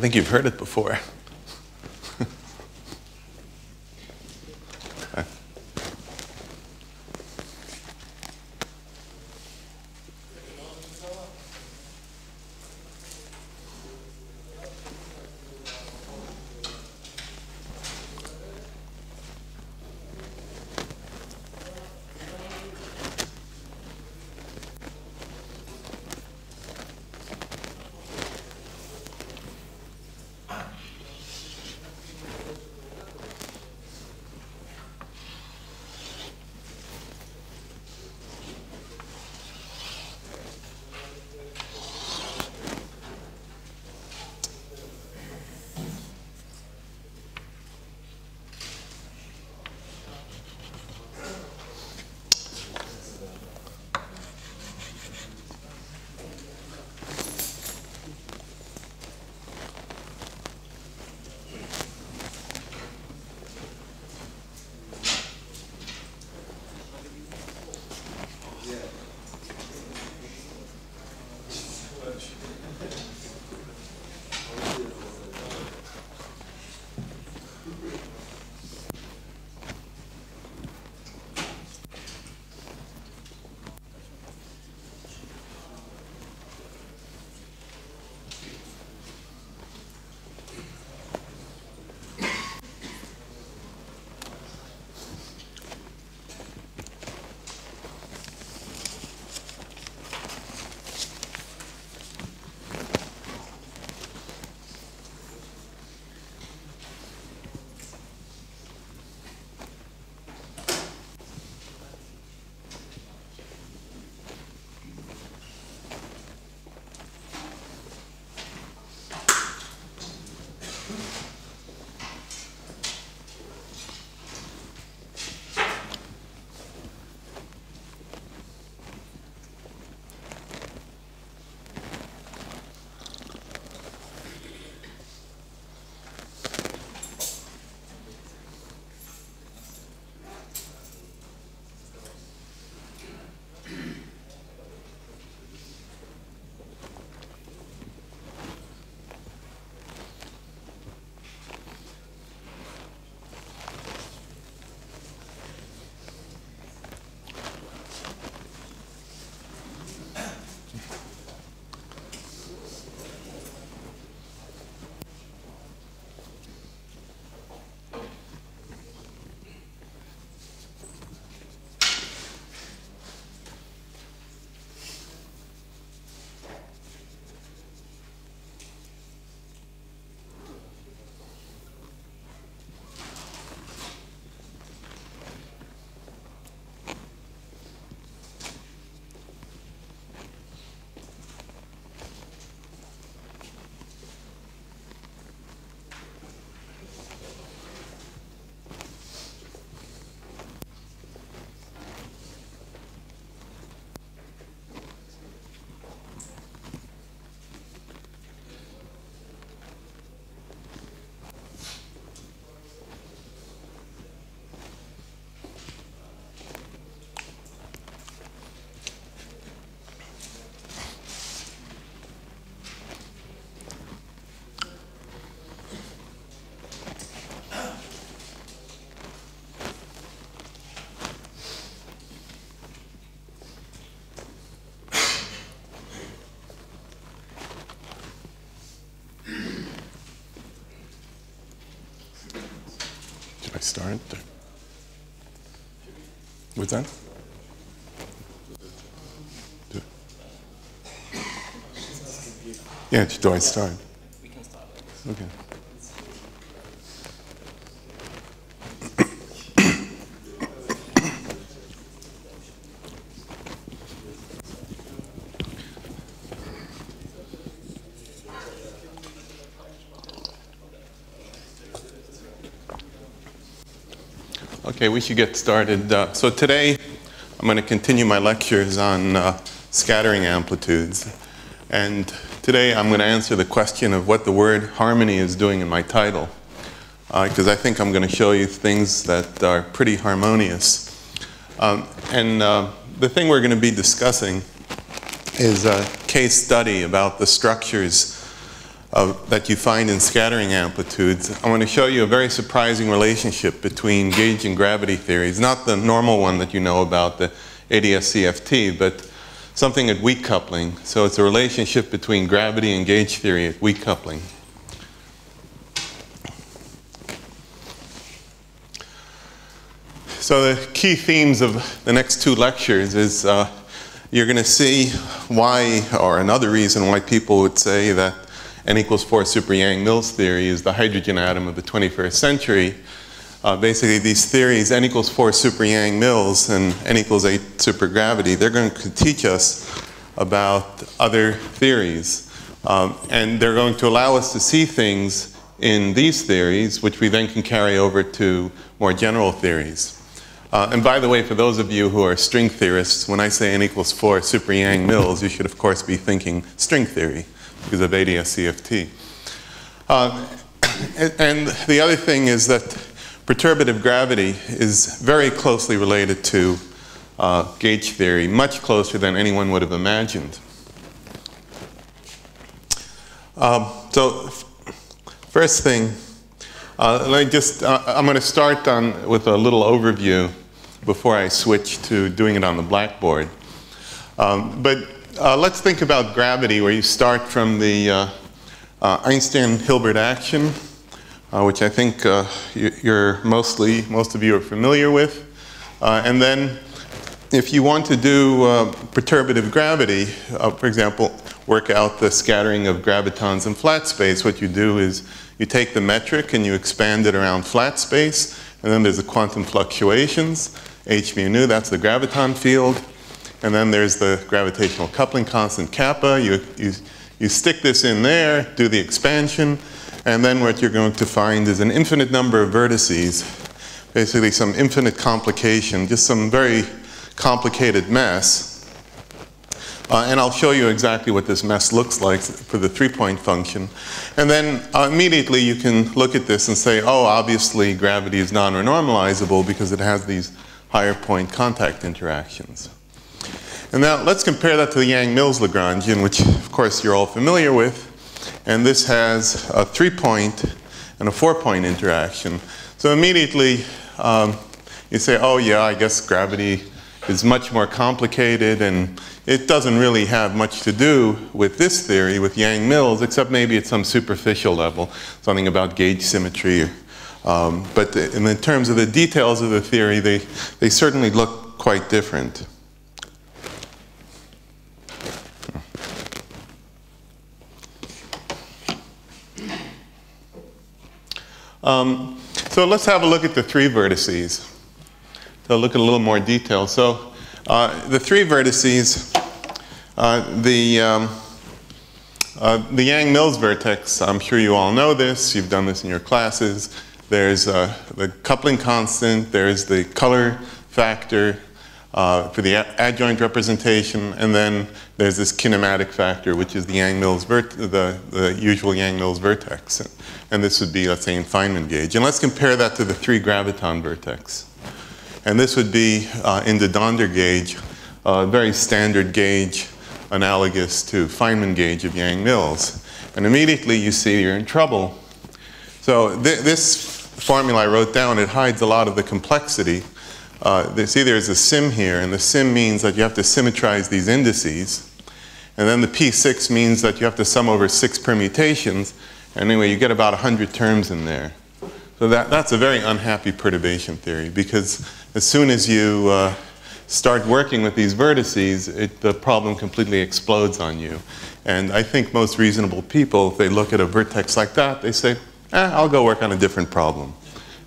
think you've heard it before. Okay. I start? What's that? Yeah, do I start? We can start. Okay. Okay, we should get started. So today, I'm going to continue my lectures on scattering amplitudes. And today, I'm going to answer the question of what the word harmony is doing in my title. Because I think I'm going to show you things that are pretty harmonious. The thing we're going to be discussing is a case study about the structures that you find in scattering amplitudes, I want to show you a very surprising relationship between gauge and gravity theories. Not the normal one that you know about, the ADS-CFT, but something at weak coupling. So it's a relationship between gravity and gauge theory at weak coupling. So the key themes of the next two lectures is you're going to see why, or another reason why people would say that n equals 4 super Yang-Mills theory is the hydrogen atom of the 21st century. Basically, these theories, n equals 4 super Yang-Mills and n equals 8 super gravity, they're going to teach us about other theories. And they're going to allow us to see things in these theories, which we then can carry over to more general theories. And by the way, for those of you who are string theorists, when I say n equals 4 super Yang-Mills, you should, of course, be thinking string theory because of ADS-CFT. And the other thing is that perturbative gravity is very closely related to gauge theory, much closer than anyone would have imagined. So first thing, I'm going to start with a little overview before I switch to doing it on the blackboard. Let's think about gravity, where you start from the Einstein-Hilbert action, which I think most of you are familiar with. And then if you want to do perturbative gravity, for example, work out the scattering of gravitons in flat space, what you do is you take the metric and you expand it around flat space, and then there's the quantum fluctuations, h mu nu, that's the graviton field. And then there's the gravitational coupling constant kappa. You stick this in there, do the expansion, and then what you're going to find is an infinite number of vertices, basically some infinite complication, just some very complicated mess. And I'll show you exactly what this mess looks like for the three-point function. And then immediately you can look at this and say, oh, obviously gravity is non-renormalizable because it has these higher point contact interactions. And now let's compare that to the Yang-Mills Lagrangian, which of course you're all familiar with. And this has a 3-point and a 4-point interaction. So immediately you say, oh yeah, I guess gravity is much more complicated and it doesn't really have much to do with this theory, with Yang-Mills, except maybe at some superficial level, something about gauge symmetry. But in terms of the details of the theory, they certainly look quite different. So let's have a look at the three vertices. So look at a little more detail. So the three vertices, the Yang-Mills vertex, I'm sure you all know this. You've done this in your classes. There's the coupling constant. There's the color factor for the adjoint representation. And then there's this kinematic factor, which is the Yang-Mills the usual Yang-Mills vertex. And this would be, let's say, in Fineman gauge. And let's compare that to the three graviton vertex. And this would be in the Donder gauge, a very standard gauge analogous to Fineman gauge of Yang-Mills. And immediately you see you're in trouble. So this formula I wrote down, it hides a lot of the complexity. See, there's a sim here, and the sim means that you have to symmetrize these indices. And then the P6 means that you have to sum over 6 permutations. And anyway, you get about 100 terms in there. So that's a very unhappy perturbation theory, because as soon as you start working with these vertices, the problem completely explodes on you. And I think most reasonable people, if they look at a vertex like that, they say, I'll go work on a different problem.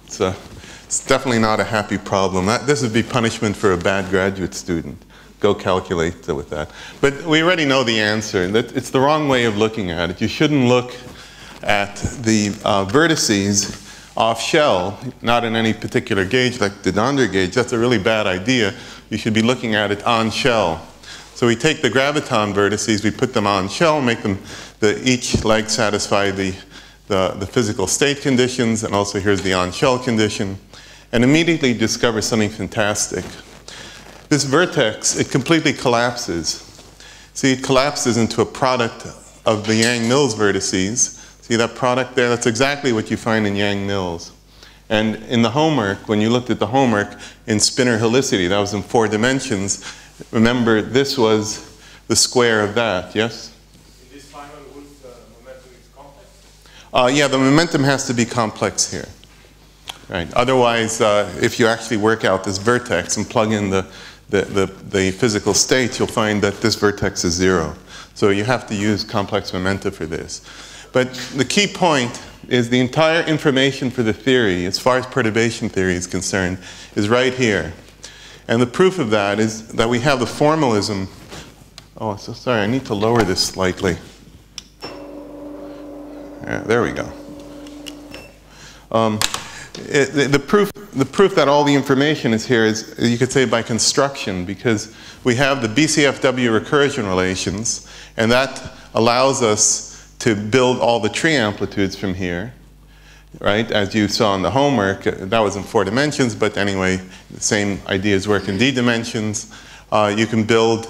It's definitely not a happy problem. This would be punishment for a bad graduate student. Go calculate with that. But we already know the answer. It's the wrong way of looking at it. You shouldn't look at the vertices off shell, not in any particular gauge like the Donder gauge. That's a really bad idea. You should be looking at it on shell. So we take the graviton vertices, we put them on shell, make them, each leg satisfy the physical state conditions, and also here's the on shell condition, and immediately discover something fantastic. This vertex, it completely collapses. See, it collapses into a product of the Yang-Mills vertices, See that product there? That's exactly what you find in Yang-Mills. And in the homework, when you looked at the homework in spinor helicity, that was in 4 dimensions. Remember, this was the square of that, yes? In this final Wolf, the momentum is complex? Yeah, the momentum has to be complex here. Right. Otherwise, if you actually work out this vertex and plug in the physical states, you'll find that this vertex is 0. So you have to use complex momenta for this. But the key point is the entire information for the theory, as far as perturbation theory is concerned, is right here. And the proof of that is that we have the formalism. Oh, so sorry, I need to lower this slightly. Yeah, there we go. The proof that all the information is here is, you could say, by construction, because we have the BCFW recursion relations, and that allows us to build all the tree amplitudes from here, right? As you saw in the homework, that was in 4 dimensions, but anyway, the same ideas work in D dimensions. You can build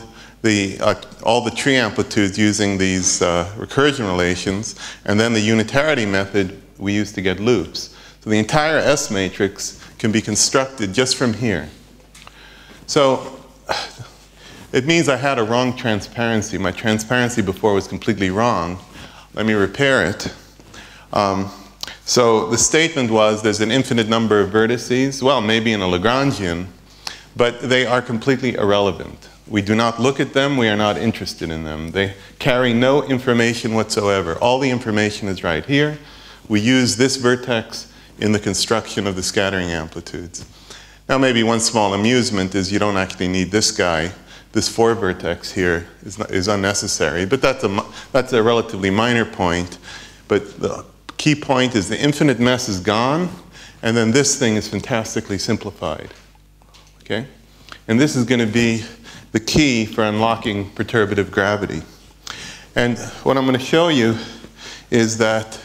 all the tree amplitudes using these recursion relations, and then the unitarity method we use to get loops. So the entire S matrix can be constructed just from here. So it means I had a wrong transparency. My transparency before was completely wrong. Let me repair it. So the statement was there's an infinite number of vertices, well, maybe in a Lagrangian, but they are completely irrelevant. We do not look at them. We are not interested in them. They carry no information whatsoever. All the information is right here. We use this vertex in the construction of the scattering amplitudes. Now, maybe one small amusement is you don't actually need this guy. This 4 vertex here is unnecessary, but that's a relatively minor point. But the key point is the infinite mess is gone, and then this thing is fantastically simplified. Okay? And this is going to be the key for unlocking perturbative gravity. And what I'm going to show you is that,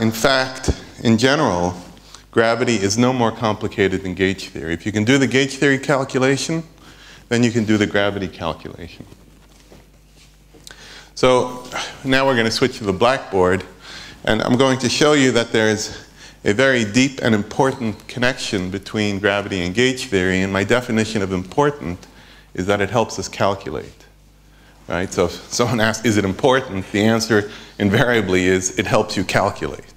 in fact, in general, gravity is no more complicated than gauge theory. If you can do the gauge theory calculation, then you can do the gravity calculation. So now we're going to switch to the blackboard, and I'm going to show you that there's a very deep and important connection between gravity and gauge theory, and my definition of important is that it helps us calculate. Right? So if someone asks, is it important? The answer invariably is it helps you calculate.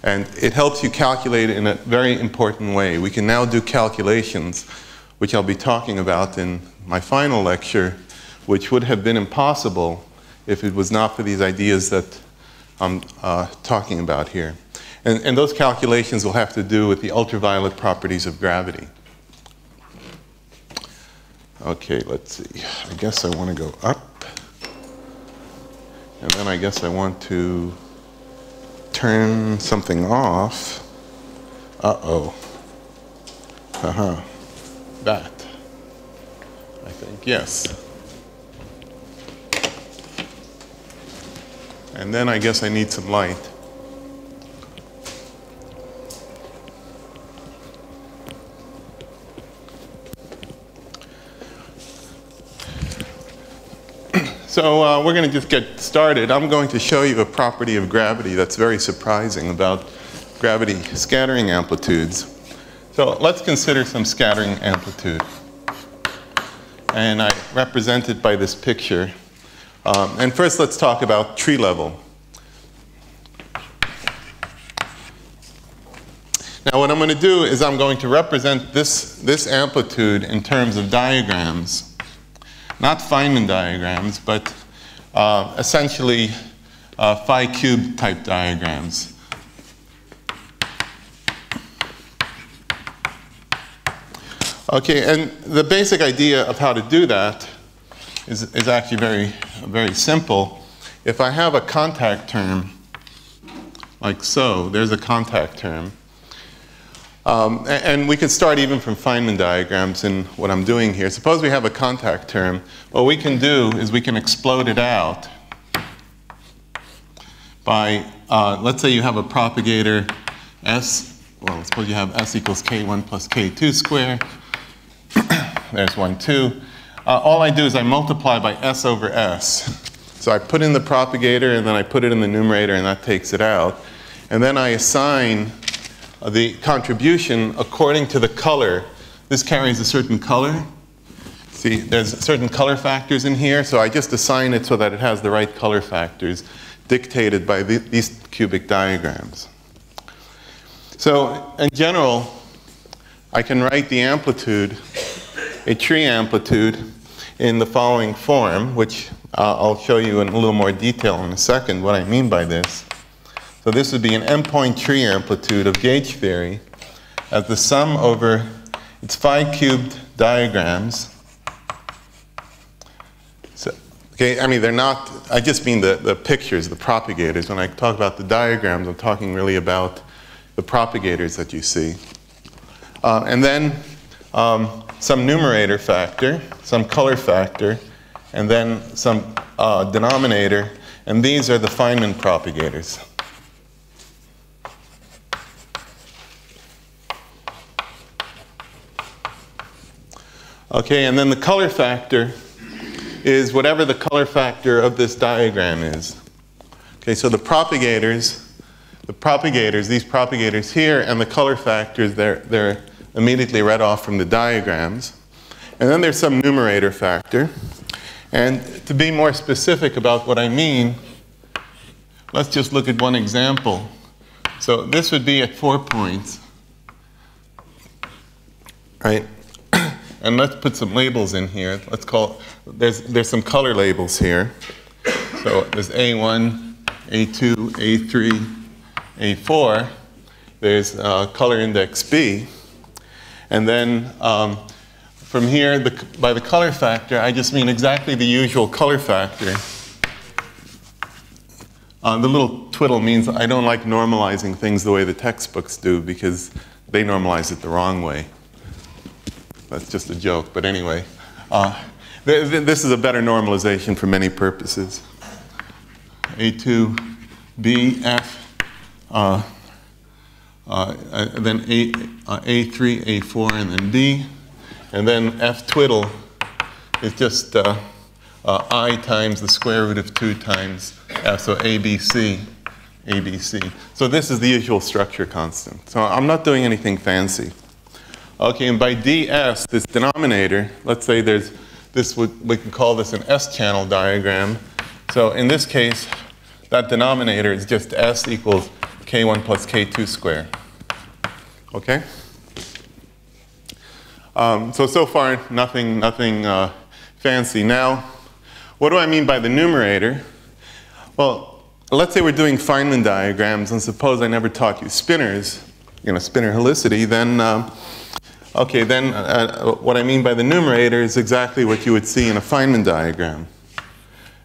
And it helps you calculate in a very important way. We can now do calculations, which I'll be talking about in my final lecture, which would have been impossible if it was not for these ideas that I'm talking about here. And those calculations will have to do with the ultraviolet properties of gravity. Okay, let's see. I guess I want to go up. And then I guess I want to turn something off. Uh-oh. That. I think, yes. And then I guess I need some light. So we're going to just get started. I'm going to show you a property of gravity that's very surprising about gravity scattering amplitudes. So let's consider some scattering amplitude. And I represent it by this picture. And first let's talk about tree level. Now what I'm going to do is I'm going to represent this amplitude in terms of diagrams. Not Fineman diagrams, but essentially phi cubed type diagrams. Okay, and the basic idea of how to do that is actually very simple. If I have a contact term, like so, there's a contact term. And we could start even from Fineman diagrams in what I'm doing here. Suppose we have a contact term. What we can do is we can explode it out by, let's say you have a propagator S. Well, suppose you have S equals K1 plus K2 squared. There's 1, 2. All I do is I multiply by S over S. So I put in the propagator, and then I put it in the numerator, and that takes it out. And then I assign the contribution according to the color. This carries a certain color. See, there's certain color factors in here, so I just assign it so that it has the right color factors dictated by these cubic diagrams. So in general, I can write the amplitude, a tree amplitude, in the following form, which I'll show you in a little more detail in a second what I mean by this. So this would be an m-point tree amplitude of gauge theory as the sum over its phi cubed diagrams. So, okay, I mean, they're not, I just mean the pictures, the propagators. When I talk about the diagrams, I'm talking really about the propagators that you see. And then some numerator factor, some color factor, and then some denominator. And these are the Fineman propagators. Okay, and then the color factor is whatever the color factor of this diagram is. Okay, so the propagators, these propagators here, and the color factors, they're immediately read off from the diagrams. And then there's some numerator factor. And to be more specific about what I mean, let's just look at one example. So this would be at 4 points, right? And let's put some labels in here. Let's call, there's some color labels here. So there's A1, A2, A3, A4. There's color index B. And then from here, by the color factor, I just mean exactly the usual color factor. The little twiddle means I don't like normalizing things the way the textbooks do because they normalize it the wrong way. That's just a joke, but anyway. This is a better normalization for many purposes. A2, B, F, then A3, A4, and then D. And then F twiddle is just I times the square root of 2 times F, so ABC, ABC. So this is the usual structure constant. So I'm not doing anything fancy. Okay, and by ds, this denominator, let's say there's this, we can call this an S-channel diagram. So in this case, that denominator is just S equals K1 plus K2 squared. Okay? So far, nothing fancy. Now, what do I mean by the numerator? Well, let's say we're doing Fineman diagrams, and suppose I never taught you spinors, spinor helicity, then, what I mean by the numerator is exactly what you would see in a Fineman diagram.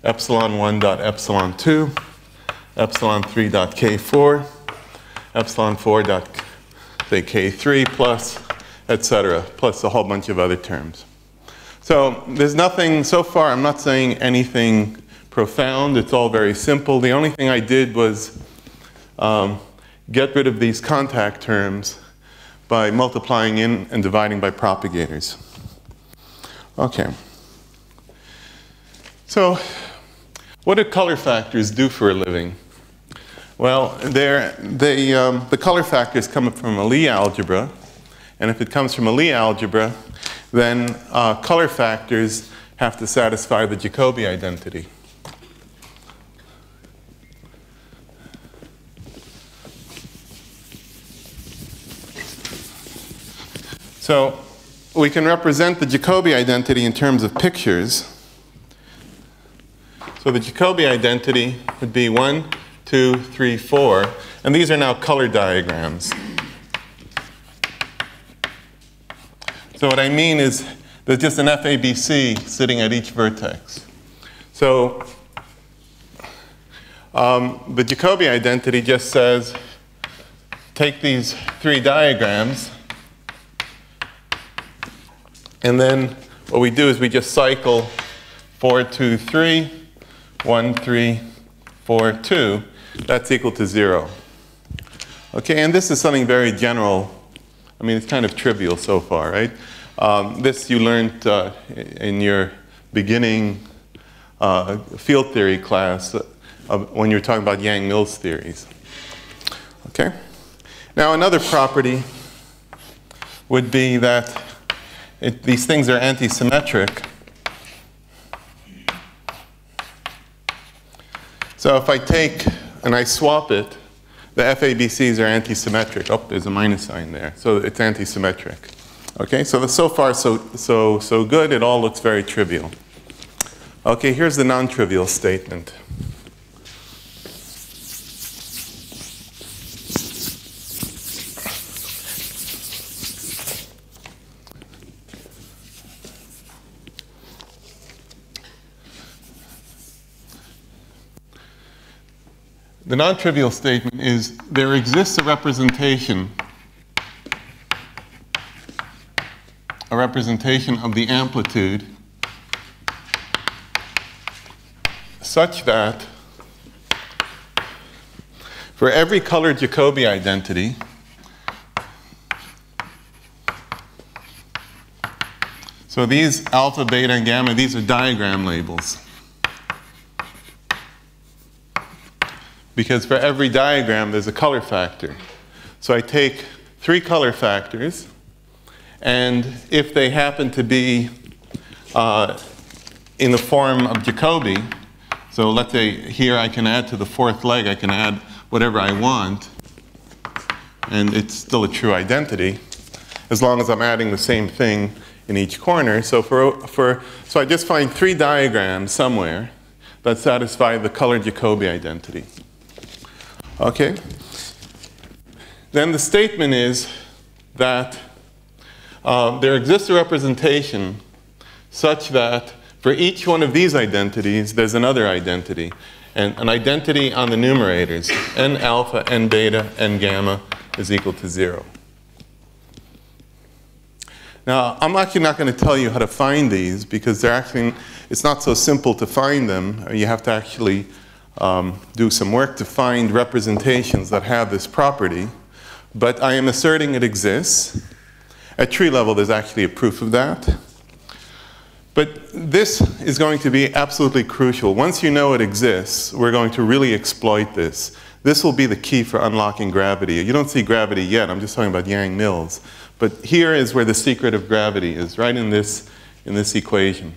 Epsilon 1 dot epsilon 2, epsilon 3 dot K4, epsilon 4 dot, say, K3 plus, etc., plus a whole bunch of other terms. So there's nothing, so far I'm not saying anything profound. It's all very simple. The only thing I did was get rid of these contact terms by multiplying in and dividing by propagators. Okay. So what do color factors do for a living? Well, the color factors come from a Lie algebra. And if it comes from a Lie algebra, then color factors have to satisfy the Jacobi identity. So we can represent the Jacobi identity in terms of pictures. So the Jacobi identity would be 1, 2, 3, 4. And these are now color diagrams. So what I mean is there's just an FABC sitting at each vertex. So the Jacobi identity just says, take these 3 diagrams, and then what we do is we just cycle 4, 2, 3, 1, 3, 4, 2. That's equal to 0. Okay, and this is something very general. I mean, it's kind of trivial so far, right? This you learned in your beginning field theory class when you're talking about Yang-Mills theories. Okay? Now another property would be that these things are antisymmetric. So if I take and I swap it, the FABCs are antisymmetric. Oh, there's a minus sign there. So it's antisymmetric. Okay, so so far so good. It all looks very trivial. Okay, here's the non-trivial statement. The non-trivial statement is there exists a representation of the amplitude such that for every colored Jacobi identity, so these alpha, beta, and gamma, these are diagram labels. Because for every diagram, there's a color factor. So I take 3 color factors, and if they happen to be in the form of Jacobi, so let's say here I can add to the 4th leg, I can add whatever I want, and it's still a true identity, as long as I'm adding the same thing in each corner. So so I just find 3 diagrams somewhere that satisfy the colored Jacobi identity. Okay? Then the statement is that there exists a representation such that for each one of these identities, there's another identity. And an identity on the numerators, n alpha, n beta, n gamma is equal to 0. Now, I'm actually not going to tell you how to find these because it's not so simple to find them. You have to actually do some work to find representations that have this property. But I am asserting it exists. At tree level, there's actually a proof of that. But this is going to be absolutely crucial. Once you know it exists, we're going to really exploit this. This will be the key for unlocking gravity. You don't see gravity yet. I'm just talking about Yang-Mills. But here is where the secret of gravity is, right in this equation.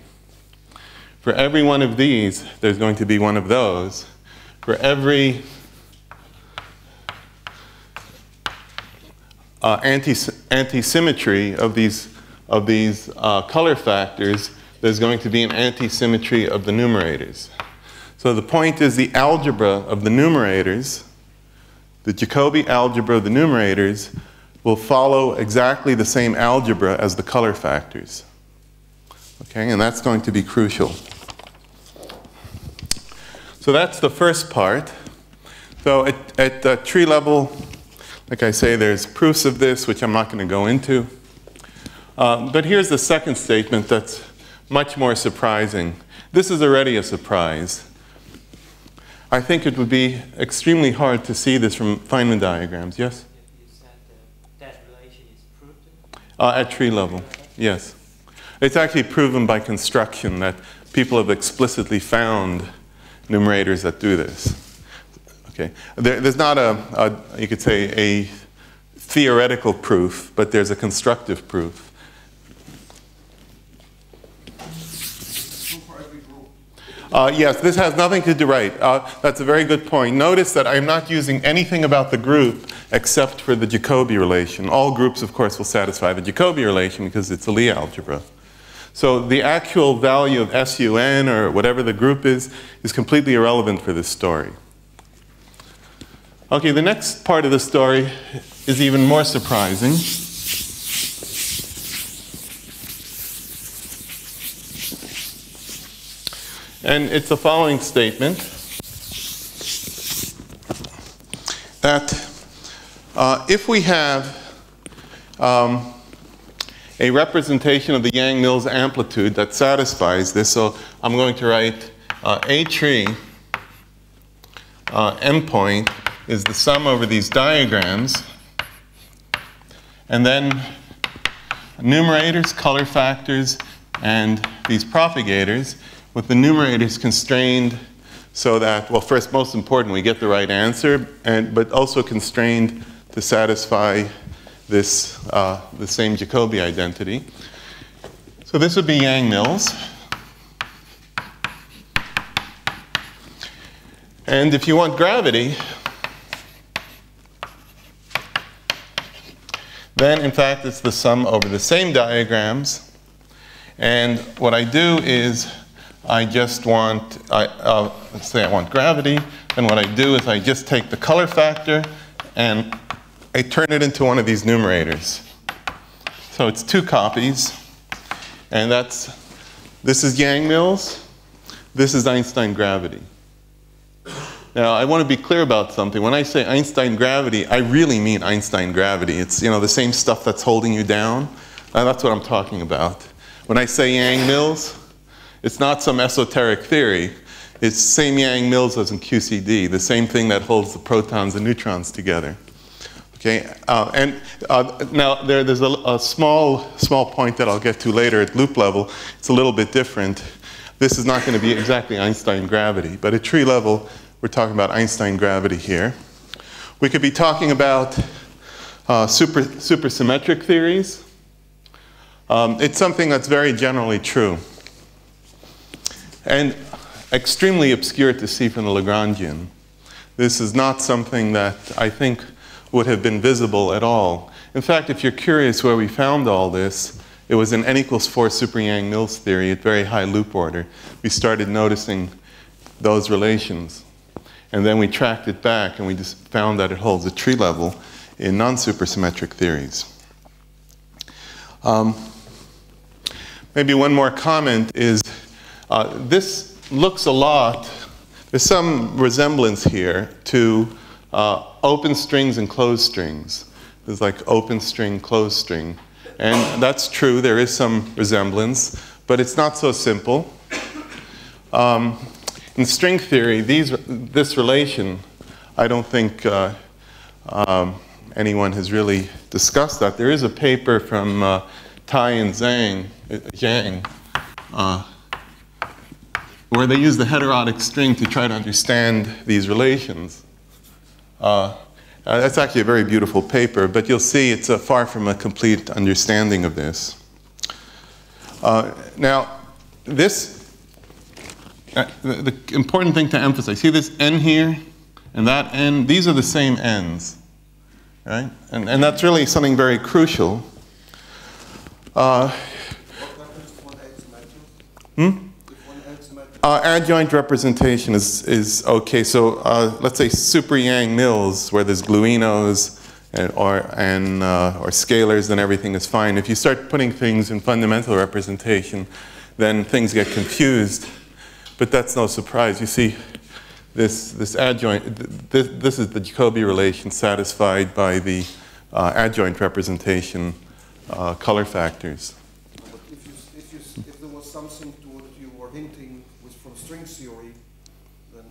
For every one of these, there's going to be one of those. For every antisymmetry of these color factors, there's going to be an antisymmetry of the numerators. So the point is the algebra of the numerators, the Jacobi algebra of the numerators, will follow exactly the same algebra as the color factors. Okay, and that's going to be crucial. So that's the first part. So at tree level, like I say, there's proofs of this, which I'm not going to go into. But here's the second statement that's much more surprising. This is already a surprise. I think it would be extremely hard to see this from Fineman diagrams. Yes? You said that relation is proved? At tree level, yes. It's actually proven by construction that people have explicitly found numerators that do this. Okay. There's not you could say, a theoretical proof, but there's a constructive proof. Yes, this has nothing to do, right. That's a very good point. Notice that I'm not using anything about the group except for the Jacobi relation. All groups, of course, will satisfy the Jacobi relation because it's a Lie algebra. So the actual value of SUN or whatever the group is completely irrelevant for this story. Okay, the next part of the story is even more surprising. And it's the following statement, that if we have a representation of the Yang-Mills amplitude that satisfies this, so I'm going to write A tree M point is the sum over these diagrams, and then numerators, color factors, and these propagators. with the numerators constrained so that, well, first, most important, we get the right answer, but also constrained to satisfy this, the same Jacobi identity. So this would be Yang-Mills. And if you want gravity, then in fact it's the sum over the same diagrams. And what I do is I just want, let's say I want gravity, and what I do is I just take the color factor and I turn it into one of these numerators. So it's 2 copies, and this is Yang-Mills, this is Einstein Gravity. Now, I want to be clear about something. When I say Einstein Gravity, I really mean Einstein Gravity. It's, you know, the same stuff that's holding you down. That's what I'm talking about. When I say Yang-Mills, it's not some esoteric theory. It's the same Yang-Mills as in QCD, the same thing that holds the protons and neutrons together. Okay, now there's a small point that I'll get to later at loop level. It's a little bit different. This is not going to be exactly Einstein Gravity, but at tree level, we're talking about Einstein Gravity here. We could be talking about supersymmetric theories. It's something that's very generally true and extremely obscure to see from the Lagrangian. This is not something that I think would have been visible at all. In fact, if you're curious where we found all this, it was in n=4 super Yang-Mills theory at very high loop order. We started noticing those relations. And then we tracked it back, and we just found that it holds at tree level in non-supersymmetric theories. Maybe one more comment is, this looks a lot, there's some resemblance here to open strings and closed strings. There's like open string, closed string. And that's true, there is some resemblance, but it's not so simple. In string theory, this relation, I don't think anyone has really discussed that. There is a paper from Tai and Zhang, where they use the heterotic string to try to understand these relations. That's actually a very beautiful paper, but you'll see it's far from a complete understanding of this. Now, the important thing to emphasize, see this n here and that n, these are the same n's, right? And that's really something very crucial. What happens if one adds symmetric? Adjoint representation is okay. So let's say super Yang-Mills, where there's gluinos or scalars, then everything is fine. If you start putting things in fundamental representation, then things get confused. But that's no surprise. You see, this adjoint, this is the Jacobi relation satisfied by the adjoint representation color factors. But if there was something to what you were hinting was from string theory, then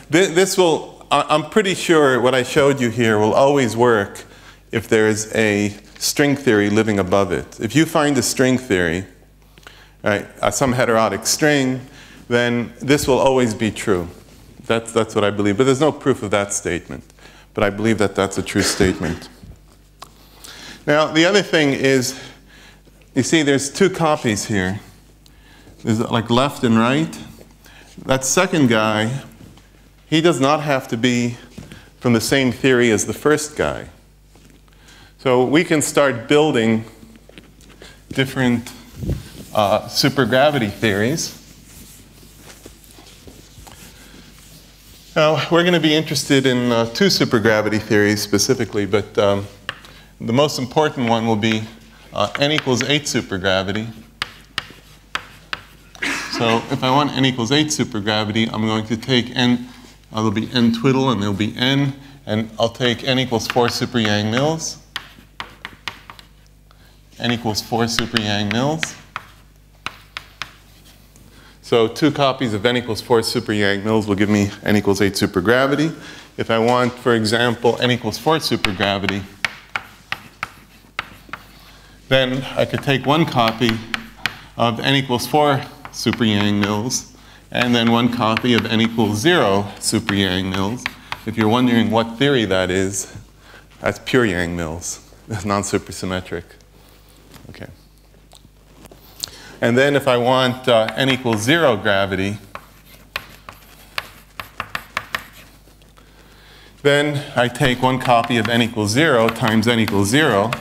this will. I'm pretty sure what I showed you here will always work if there is a string theory living above it. If you find a string theory, right, some heterotic string, then this will always be true. That's what I believe. But there's no proof of that statement. But I believe that that's a true statement. Now, the other thing is, you see there's 2 copies here. There's like left and right. That second guy, he does not have to be from the same theory as the first guy. So we can start building different supergravity theories. Now, we're going to be interested in 2 supergravity theories specifically, but the most important one will be n=8 supergravity. So if I want n=8 supergravity, I'm going to take n, there'll be n twiddle and there'll be n, and I'll take n=4 super Yang-Mills. n=4 super Yang-Mills. So 2 copies of n=4 super Yang-Mills will give me n=8 supergravity. If I want, for example, n=4 supergravity, then I could take 1 copy of n equals 4 super Yang mills, and then 1 copy of n equals 0 super Yang mills. If you're wondering what theory that is, that's pure Yang mills. It's non-supersymmetric. Okay. And then if I want n equals 0 gravity, then I take 1 copy of n equals 0 times n equals 0.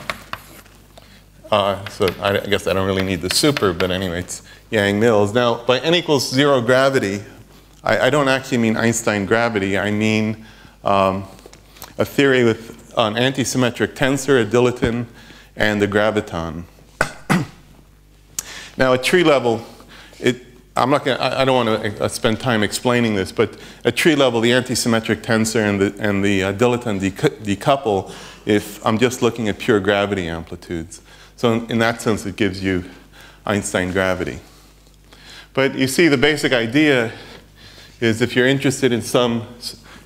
So I guess I don't really need the super, but anyway, it's Yang mills. Now, by n equals 0 gravity, I don't actually mean Einstein gravity. I mean a theory with an antisymmetric tensor, a dilaton, and a graviton. Now, at tree level, I don't want to spend time explaining this, but at tree level, the antisymmetric tensor and the dilaton decouple if I'm just looking at pure gravity amplitudes. So in that sense, it gives you Einstein gravity. But you see, the basic idea is if you're interested in some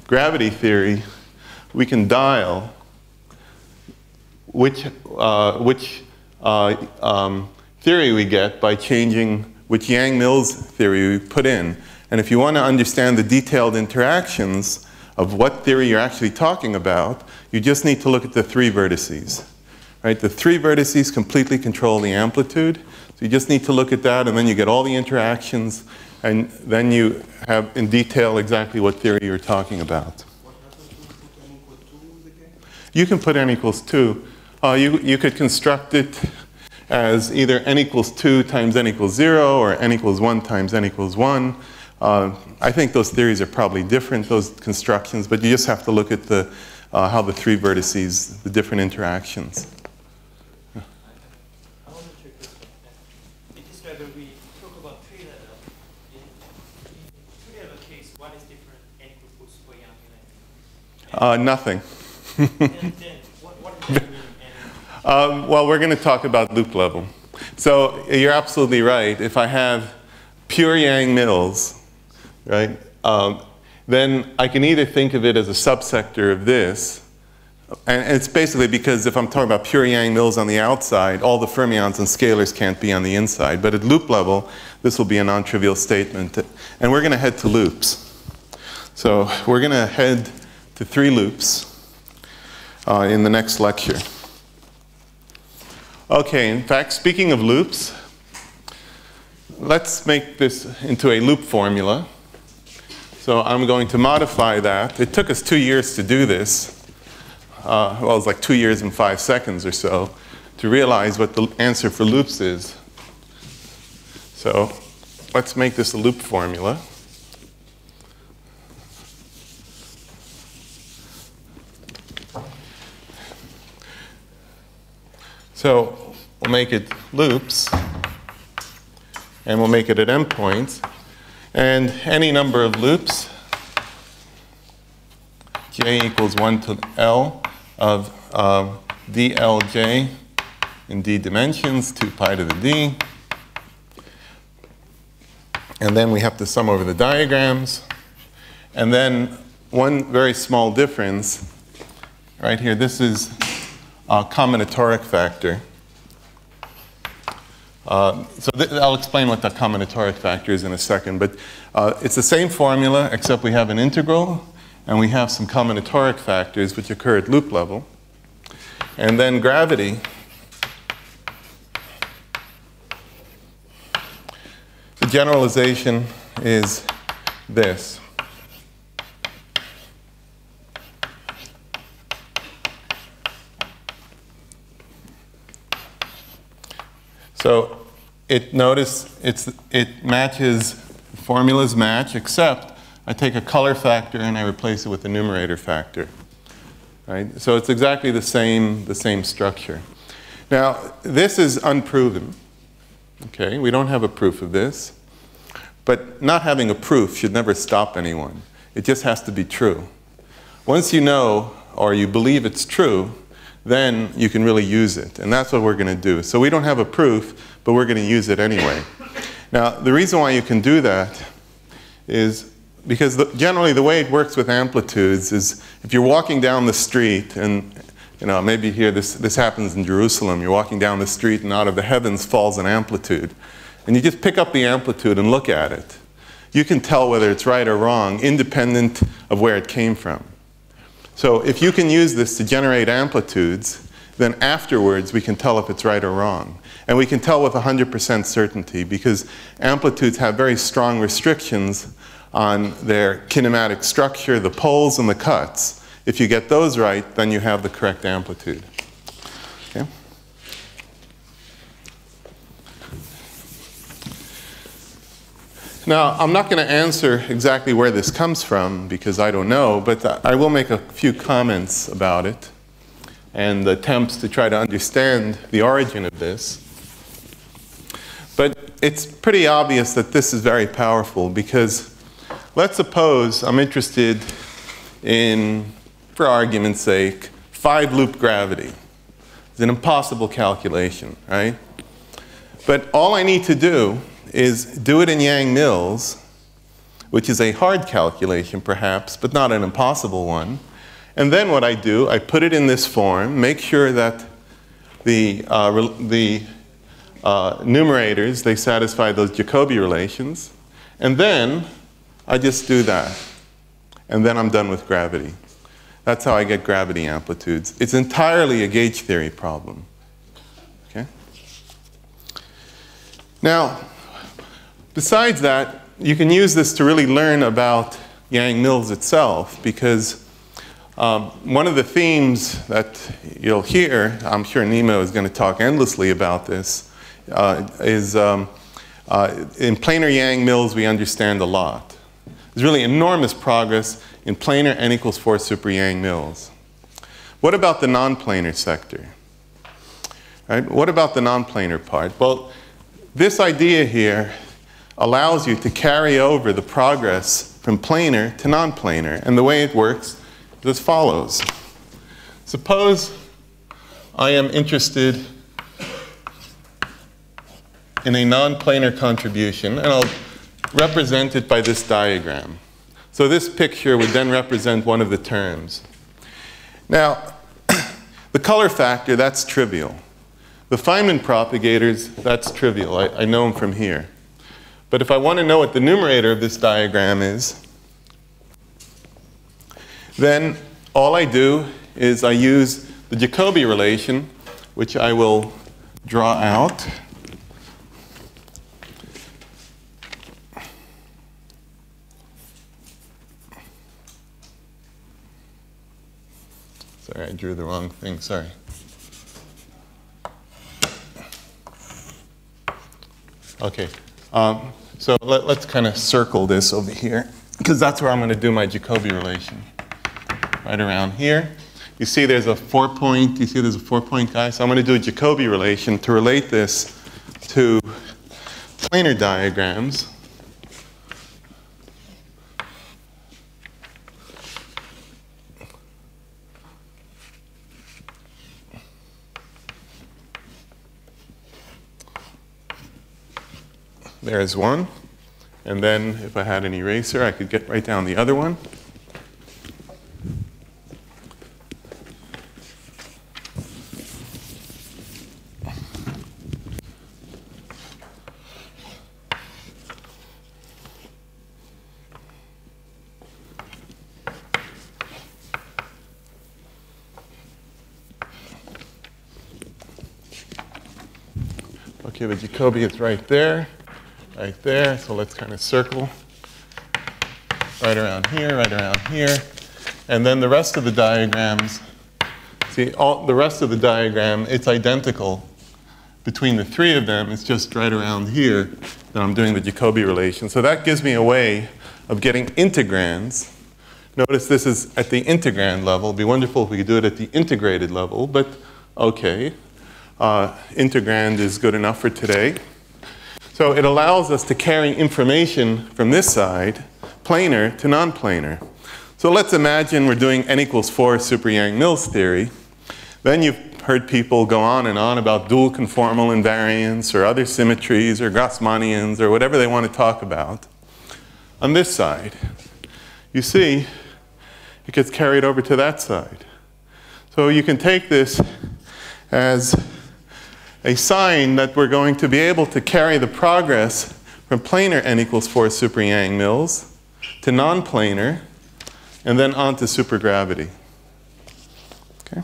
gravity theory, we can dial which theory we get by changing which Yang-Mills theory we put in. And if you want to understand the detailed interactions of what theory you're actually talking about, you just need to look at the 3 vertices. Right? The 3 vertices completely control the amplitude. So you just need to look at that, and then you get all the interactions, and then you have in detail exactly what theory you're talking about. What happens when you put n equal 2 in the game? You can put n equals 2. You could construct it as either n equals 2 times n equals 0 or n equals 1 times n equals 1. I think those theories are probably different, those constructions, but you just have to look at how the 3 vertices, the different interactions. I want to check this one. It is whether we talk about tree level. In tree level case, what is different n equals for Yang? Nothing. Then what does that mean? Well, we're going to talk about loop level. So you're absolutely right. If I have pure Yang-Mills, right, then I can either think of it as a subsector of this, and it's basically because if I'm talking about pure Yang-Mills on the outside, all the fermions and scalars can't be on the inside. But at loop level, this will be a non-trivial statement. And we're going to head to loops. So we're going to head to 3 loops in the next lecture. Okay, in fact, speaking of loops, let's make this into a loop formula. So I'm going to modify that. It took us 2 years to do this. Well, it was like 2 years and 5 seconds or so to realize what the answer for loops is. So let's make this a loop formula. So we'll make it loops, and we'll make it at endpoints. And any number of loops, j equals 1 to L of dLj in d dimensions, 2 pi to the d. And then we have to sum over the diagrams. And then one very small difference, right here, this is combinatoric factor. I'll explain what the combinatoric factor is in a second, but it's the same formula except we have an integral and we have some combinatoric factors which occur at loop level. And then gravity, the generalization is this. So notice it matches, formulas match, except I take a color factor and I replace it with a numerator factor. Right? So it's exactly the same structure. Now, this is unproven. Okay? We don't have a proof of this. But not having a proof should never stop anyone. It just has to be true. Once you know or you believe it's true, then you can really use it. And that's what we're going to do. So we don't have a proof, but we're going to use it anyway. Now, the reason why you can do that is because generally the way it works with amplitudes is if you're walking down the street, and maybe here this happens in Jerusalem, you're walking down the street and out of the heavens falls an amplitude. and you just pick up the amplitude and look at it, you can tell whether it's right or wrong, independent of where it came from. So if you can use this to generate amplitudes, then afterwards we can tell if it's right or wrong. And we can tell with 100% certainty, because amplitudes have very strong restrictions on their kinematic structure, the poles and the cuts. If you get those right, then you have the correct amplitude. Okay? Now, I'm not going to answer exactly where this comes from, because I don't know, but I will make a few comments about it and attempts to try to understand the origin of this. But it's pretty obvious that this is very powerful, because let's suppose I'm interested in, for argument's sake, 5-loop gravity. It's an impossible calculation, right? But all I need to do is do it in Yang-Mills, which is a hard calculation perhaps, but not an impossible one. And then what I do, I put it in this form, make sure that the numerators, they satisfy those Jacobi relations, and then I just do that. And then I'm done with gravity. That's how I get gravity amplitudes. It's entirely a gauge theory problem. Okay? Now, besides that, you can use this to really learn about Yang-Mills itself, because one of the themes that you'll hear, I'm sure Nemo is going to talk endlessly about this, is in planar Yang-Mills we understand a lot. There's really enormous progress in planar n equals 4 super Yang-Mills. What about the non-planar sector? Right? What about the non-planar part? Well, this idea here allows you to carry over the progress from planar to non-planar. And the way it works is as follows. Suppose I am interested in a non-planar contribution, and I'll represent it by this diagram. So this picture would then represent one of the terms. Now, the color factor, that's trivial. The Fineman propagators, that's trivial. I know them from here. But if I want to know what the numerator of this diagram is, then all I do is I use the Jacobi relation, which I will draw out. Sorry, I drew the wrong thing, sorry. Okay, so let's kind of circle this over here, because that's where I'm going to do my Jacobi relation. Right around here. You see there's a 4-point, you see there's a 4-point guy? So I'm going to do a Jacobi relation to relate this to planar diagrams. There's one. And then if I had an eraser, I could get right down the other one. Okay, the Jacobi is right there. Right there, so let's kind of circle right around here, and then the rest of the diagrams, see, the rest of the diagram, it's identical between the three of them. It's just right around here that I'm doing the Jacobi relation. So that gives me a way of getting integrands. Notice this is at the integrand level. It'd be wonderful if we could do it at the integrated level, but okay. Integrand is good enough for today. So it allows us to carry information from this side, planar to non-planar. So let's imagine we're doing n equals 4 super Yang-Mills theory. Then you've heard people go on and on about dual conformal invariance or other symmetries or Grassmannians or whatever they want to talk about. On this side, you see, it gets carried over to that side. So you can take this as a sign that we're going to be able to carry the progress from planar n equals 4 super Yang-Mills to non-planar, and then on to supergravity. Okay?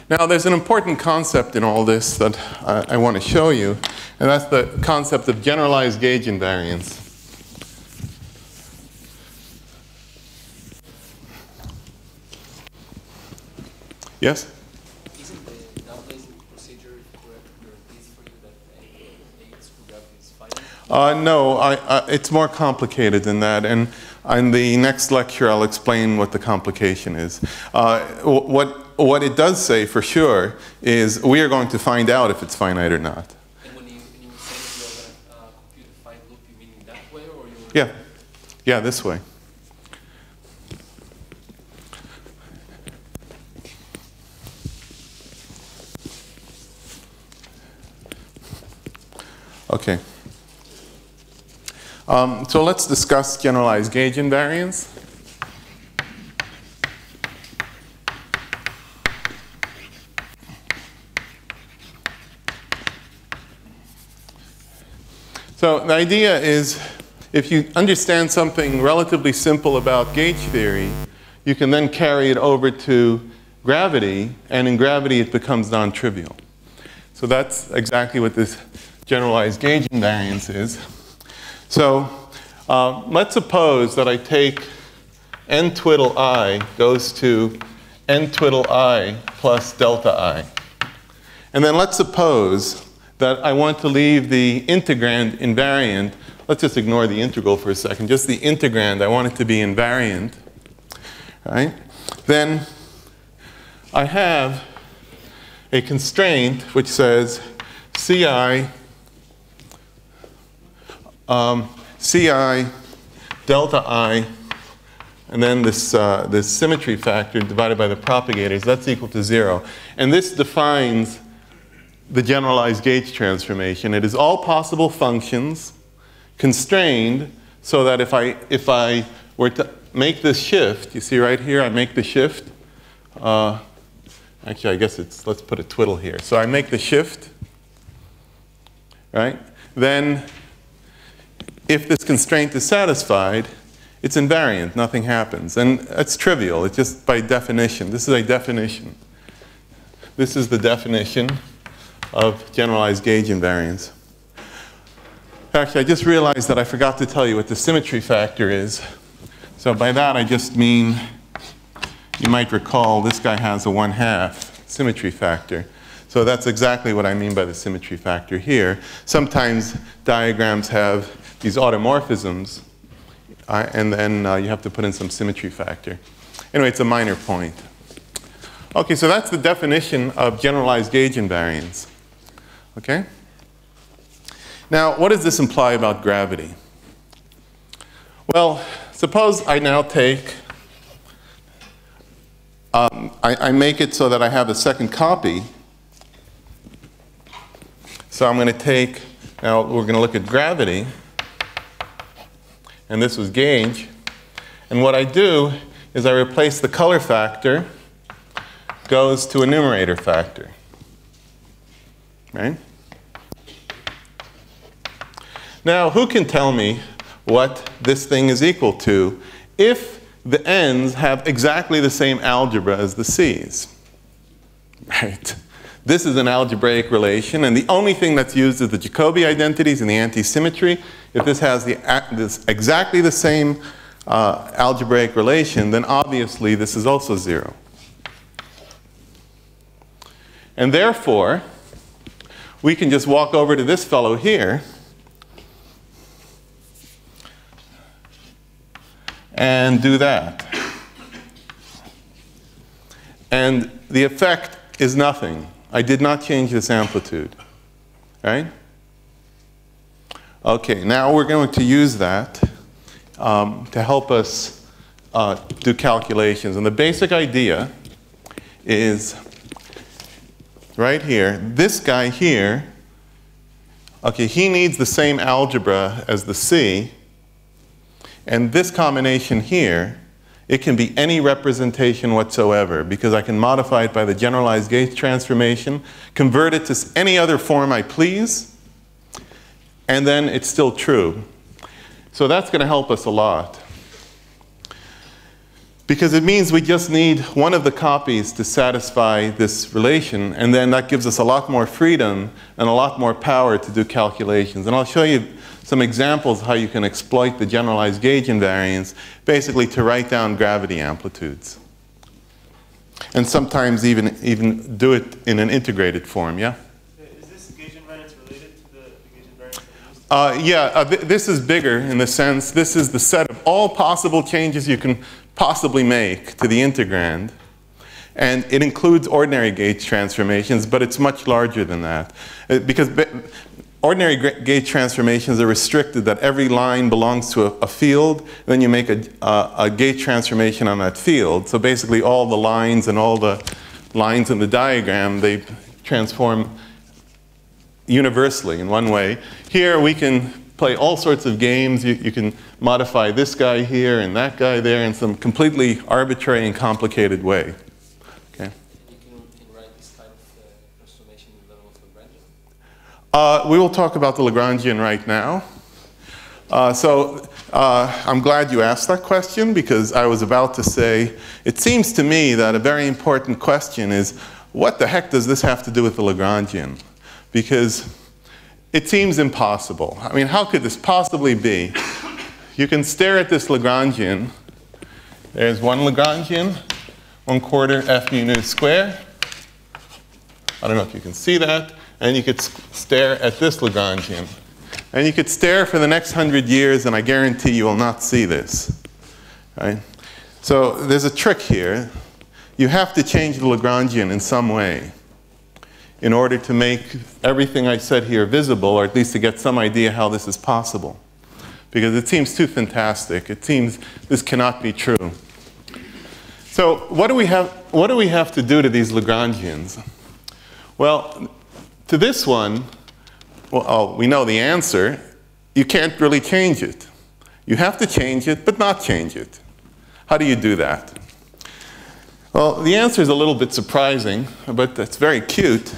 Now, there's an important concept in all this that I want to show you, and that's the concept of generalized gauge invariance. Yes? Isn't the downplacing procedure correct guarantee for you that a supergravity is finite? No, it's more complicated than that. And in the next lecture, I'll explain what the complication is. What it does say for sure is we are going to find out if it's finite or not. And when you say you're going to compute a finite loop, you mean in that way, or you? Yeah. Yeah, this way. Okay. So let's discuss generalized gauge invariance. So the idea is, if you understand something relatively simple about gauge theory, you can then carry it over to gravity, and in gravity it becomes non-trivial. So that's exactly what this generalized gauge invariance is. So let's suppose that I take n twiddle I goes to n twiddle I plus delta I. And then let's suppose that I want to leave the integrand invariant. Let's just ignore the integral for a second. Just the integrand, I want it to be invariant. Right? Then I have a constraint which says Ci delta I, and then this symmetry factor divided by the propagators, that's equal to 0. And this defines the generalized gauge transformation. It is all possible functions constrained so that if I were to make this shift, you see right here, I make the shift. Actually, I guess let's put a twiddle here. So I make the shift, right? Then if this constraint is satisfied, it's invariant. Nothing happens. And it's trivial. It's just by definition. This is a definition. This is the definition of generalized gauge invariance. Actually, I just realized that I forgot to tell you what the symmetry factor is. So by that, I just mean, you might recall, this guy has a 1/2 symmetry factor. So that's exactly what I mean by the symmetry factor here. Sometimes diagrams have these automorphisms, and then you have to put in some symmetry factor. Anyway, it's a minor point. Okay, so that's the definition of generalized gauge invariance. Okay? Now, what does this imply about gravity? Well, suppose I now take, I make it so that I have a second copy. So I'm going to take, now we're going to look at gravity. And this was gauge. And what I do is I replace the color factor, goes to a numerator factor. Right? Now, who can tell me what this thing is equal to if the n's have exactly the same algebra as the c's? Right? This is an algebraic relation, and the only thing that's used is the Jacobi identities and the anti-symmetry. If this has exactly the same algebraic relation, then obviously this is also 0. And therefore, we can just walk over to this fellow here and do that. And the effect is nothing. I did not change this amplitude. Right? Okay, now we're going to use that to help us do calculations. And the basic idea is right here, this guy here, okay, he needs the same algebra as the C. And this combination here It can be any representation whatsoever because I can modify it by the generalized gauge transformation, convert it to any other form I please, and then it's still true. So that's going to help us a lot. Because it means we just need one of the copies to satisfy this relation, and then that gives us a lot more freedom and a lot more power to do calculations. And I'll show you some examples of how you can exploit the generalized gauge invariance, basically to write down gravity amplitudes. And sometimes even do it in an integrated form, yeah? Is this gauge invariance related to the gauge invariance? This is bigger in the sense, this is the set of all possible changes you can possibly make to the integrand. And it includes ordinary gauge transformations, but it's much larger than that. Because ordinary gauge transformations are restricted that every line belongs to a field, then you make a gauge transformation on that field. So basically all the lines and all the lines in the diagram, they transform universally in one way. Here we can play all sorts of games. You can modify this guy here and that guy there in some completely arbitrary and complicated way. Okay. You can write this kind of transformation in the level of Lagrangian? We will talk about the Lagrangian right now. I'm glad you asked that question because I was about to say, it seems to me that a very important question is, what the heck does this have to do with the Lagrangian? Because it seems impossible. I mean, how could this possibly be? You can stare at this Lagrangian. There's one Lagrangian, 1/4 f mu nu square. I don't know if you can see that. And you could stare at this Lagrangian. And you could stare for the next 100 years, and I guarantee you will not see this. Right? So there's a trick here. You have to change the Lagrangian in some way in order to make everything I said here visible, or at least to get some idea how this is possible. Because it seems too fantastic. It seems this cannot be true. So what do we have to do to these Lagrangians? Well, to this one, well, we know the answer. You can't really change it. You have to change it, but not change it. How do you do that? Well, the answer is a little bit surprising, but that's very cute.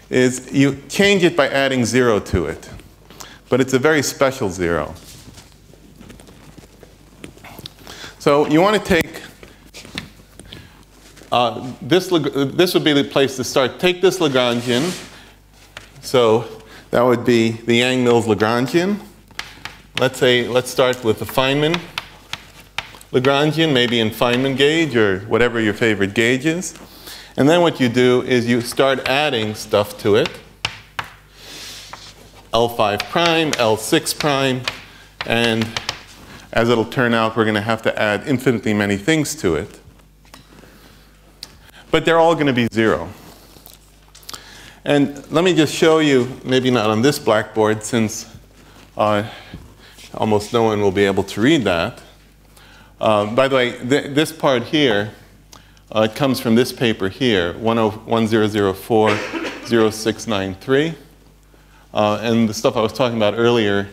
Is you change it by adding 0 to it. But it's a very special 0. So you want to take, this would be the place to start. Take this Lagrangian. So that would be the Yang-Mills Lagrangian. Let's start with the Fineman Lagrangian, maybe in Fineman gauge or whatever your favorite gauge is. And then what you do is you start adding stuff to it. L5 prime, L6 prime, and as it'll turn out, we're going to have to add infinitely many things to it. But they're all going to be 0. And let me just show you, maybe not on this blackboard, since almost no one will be able to read that. By the way, this part here, it comes from this paper here, 1004-0693. And the stuff I was talking about earlier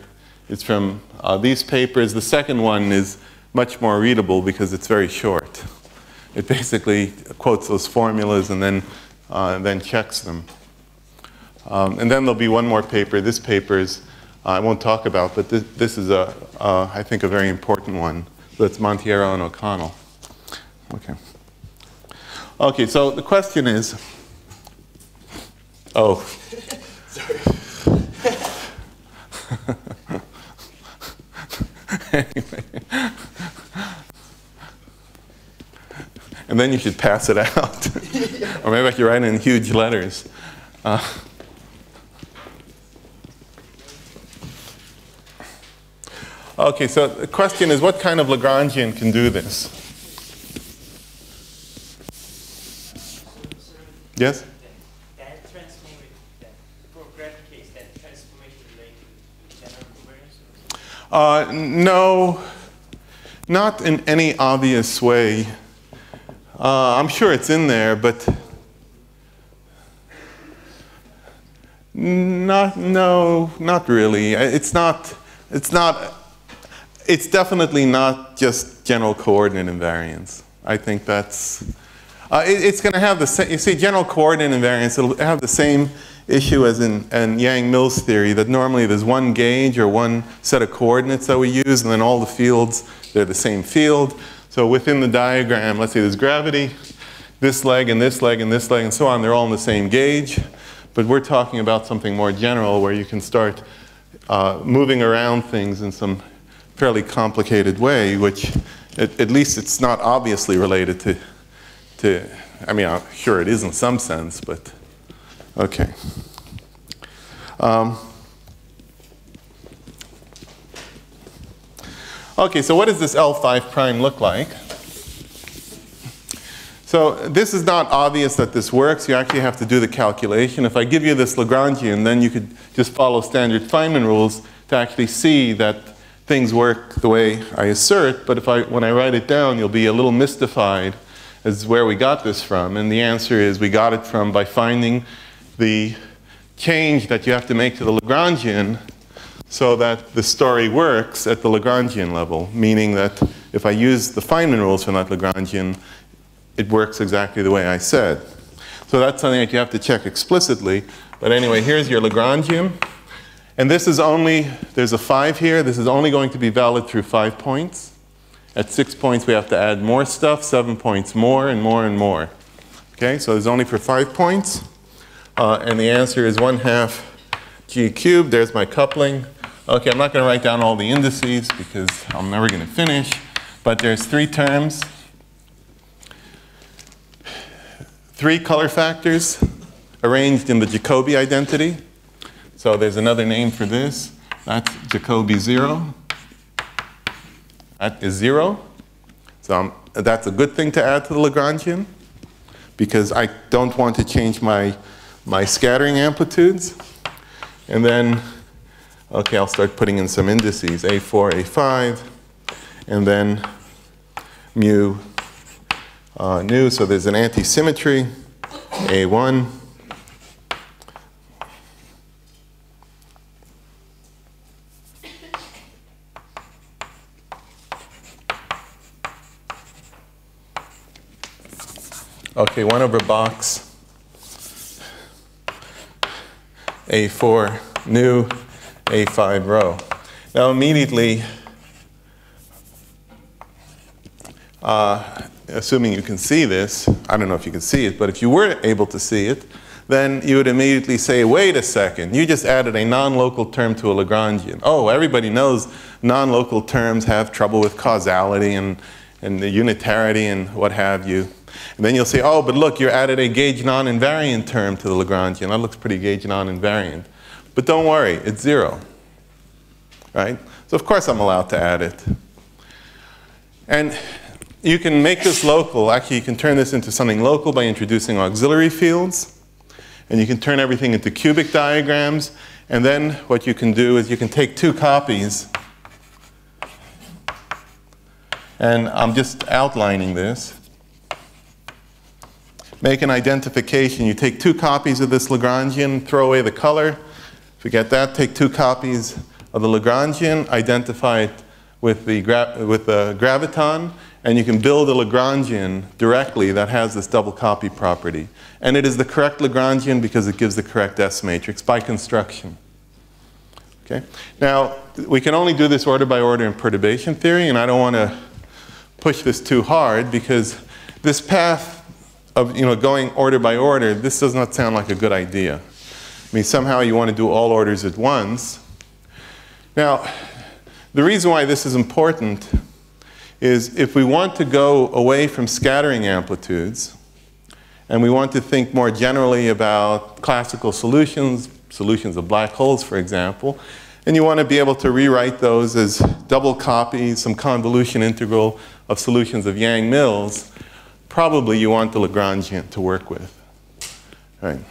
is from these papers. The second one is much more readable because it's very short. It basically quotes those formulas and then checks them. And then there'll be one more paper. This paper is, I won't talk about, but this is, I think, a very important one. That's Monteiro and O'Connell. Okay. Okay, so the question is, Sorry. Anyway. And then you should pass it out. Or maybe I could write it in huge letters. Okay, so the question is, what kind of Lagrangian can do this? Yes? That transformation, for graphic case, that transformation related to general covariance? No, not in any obvious way. I'm sure it's in there, but not really. It's not It's definitely not just general coordinate invariance. I think that's, it's going to have the same, you see, general coordinate invariance, it'll have the same issue as in Yang-Mills theory, that normally there's one gauge or one set of coordinates that we use, and then all the fields, they're the same field. So within the diagram, let's say there's gravity, this leg and this leg and this leg and so on, they're all in the same gauge. But we're talking about something more general where you can start moving around things in some fairly complicated way, which at least it's not obviously related to I mean, I'm sure it is in some sense, but okay. Okay, so what does this L5 prime look like? So this is not obvious that this works. You actually have to do the calculation. If I give you this Lagrangian, then you could just follow standard Fineman rules to actually see that things work the way I assert. But when I write it down, you'll be a little mystified as where we got this from. And the answer is we got it from by finding the change that you have to make to the Lagrangian so that the story works at the Lagrangian level, meaning that if I use the Fineman rules from that Lagrangian, it works exactly the way I said. So that's something that you have to check explicitly. But anyway, here's your Lagrangian. And this is only, there's a 5 here. This is only going to be valid through 5 points. At 6 points, we have to add more stuff, 7 points more, and more and more. Okay, so it's only for 5 points. And the answer is 1/2 g cubed. There's my coupling. Okay, I'm not going to write down all the indices because I'm never going to finish. But there's 3 terms. 3 color factors arranged in the Jacobi identity. So there's another name for this. That's Jacobi 0. That is 0. So that's a good thing to add to the Lagrangian because I don't want to change my scattering amplitudes. And then, okay, I'll start putting in some indices, A4, A5, and then mu nu. So there's an anti-symmetry, A1. Okay, 1/box A4 nu A5 rho. Now immediately, assuming you can see this, I don't know if you can see it, but if you were able to see it, then you would immediately say, wait a second, you just added a non-local term to a Lagrangian. Oh, everybody knows non-local terms have trouble with causality and the unitarity and what have you. And then you'll say, oh, but look, you added a gauge non-invariant term to the Lagrangian. That looks pretty gauge non-invariant. But don't worry, it's 0. Right? So of course I'm allowed to add it. And you can make this local. Actually, you can turn this into something local by introducing auxiliary fields. And you can turn everything into cubic diagrams. And then what you can do is you can take 2 copies. And I'm just outlining this. Make an identification. You take 2 copies of this Lagrangian, throw away the color. Forget that. Take 2 copies of the Lagrangian, identify it with the graviton, and you can build a Lagrangian directly that has this double copy property. And it is the correct Lagrangian because it gives the correct S matrix by construction. Okay? Now, we can only do this order by order in perturbation theory, and I don't want to push this too hard because this path of going order by order, this does not sound like a good idea. I mean, somehow you want to do all orders at once. Now, the reason why this is important is if we want to go away from scattering amplitudes and we want to think more generally about classical solutions, solutions of black holes, for example, and you want to be able to rewrite those as double copies, some convolution integral of solutions of Yang-Mills, probably you want the Lagrangian to work with. Right.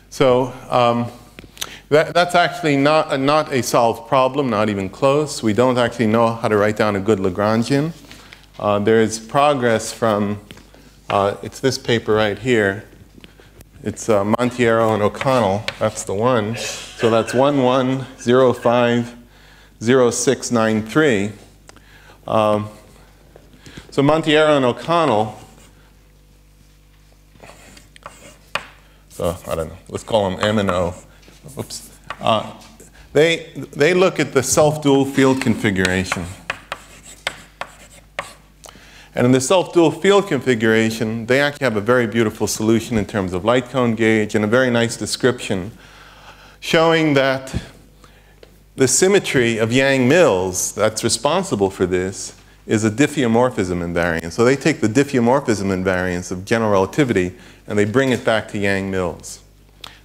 So that's actually not a solved problem, not even close. We don't actually know how to write down a good Lagrangian. There is progress from, it's this paper right here. It's Monteiro and O'Connell. That's the one. So that's 11050693. So Monteiro and O'Connell, so I don't know, let's call them M and O. Oops. They look at the self-dual field configuration. And in the self-dual field configuration, they actually have a very beautiful solution in terms of light cone gauge and a very nice description showing that the symmetry of Yang-Mills that's responsible for this is a diffeomorphism invariance. So they take the diffeomorphism invariance of general relativity and they bring it back to Yang-Mills.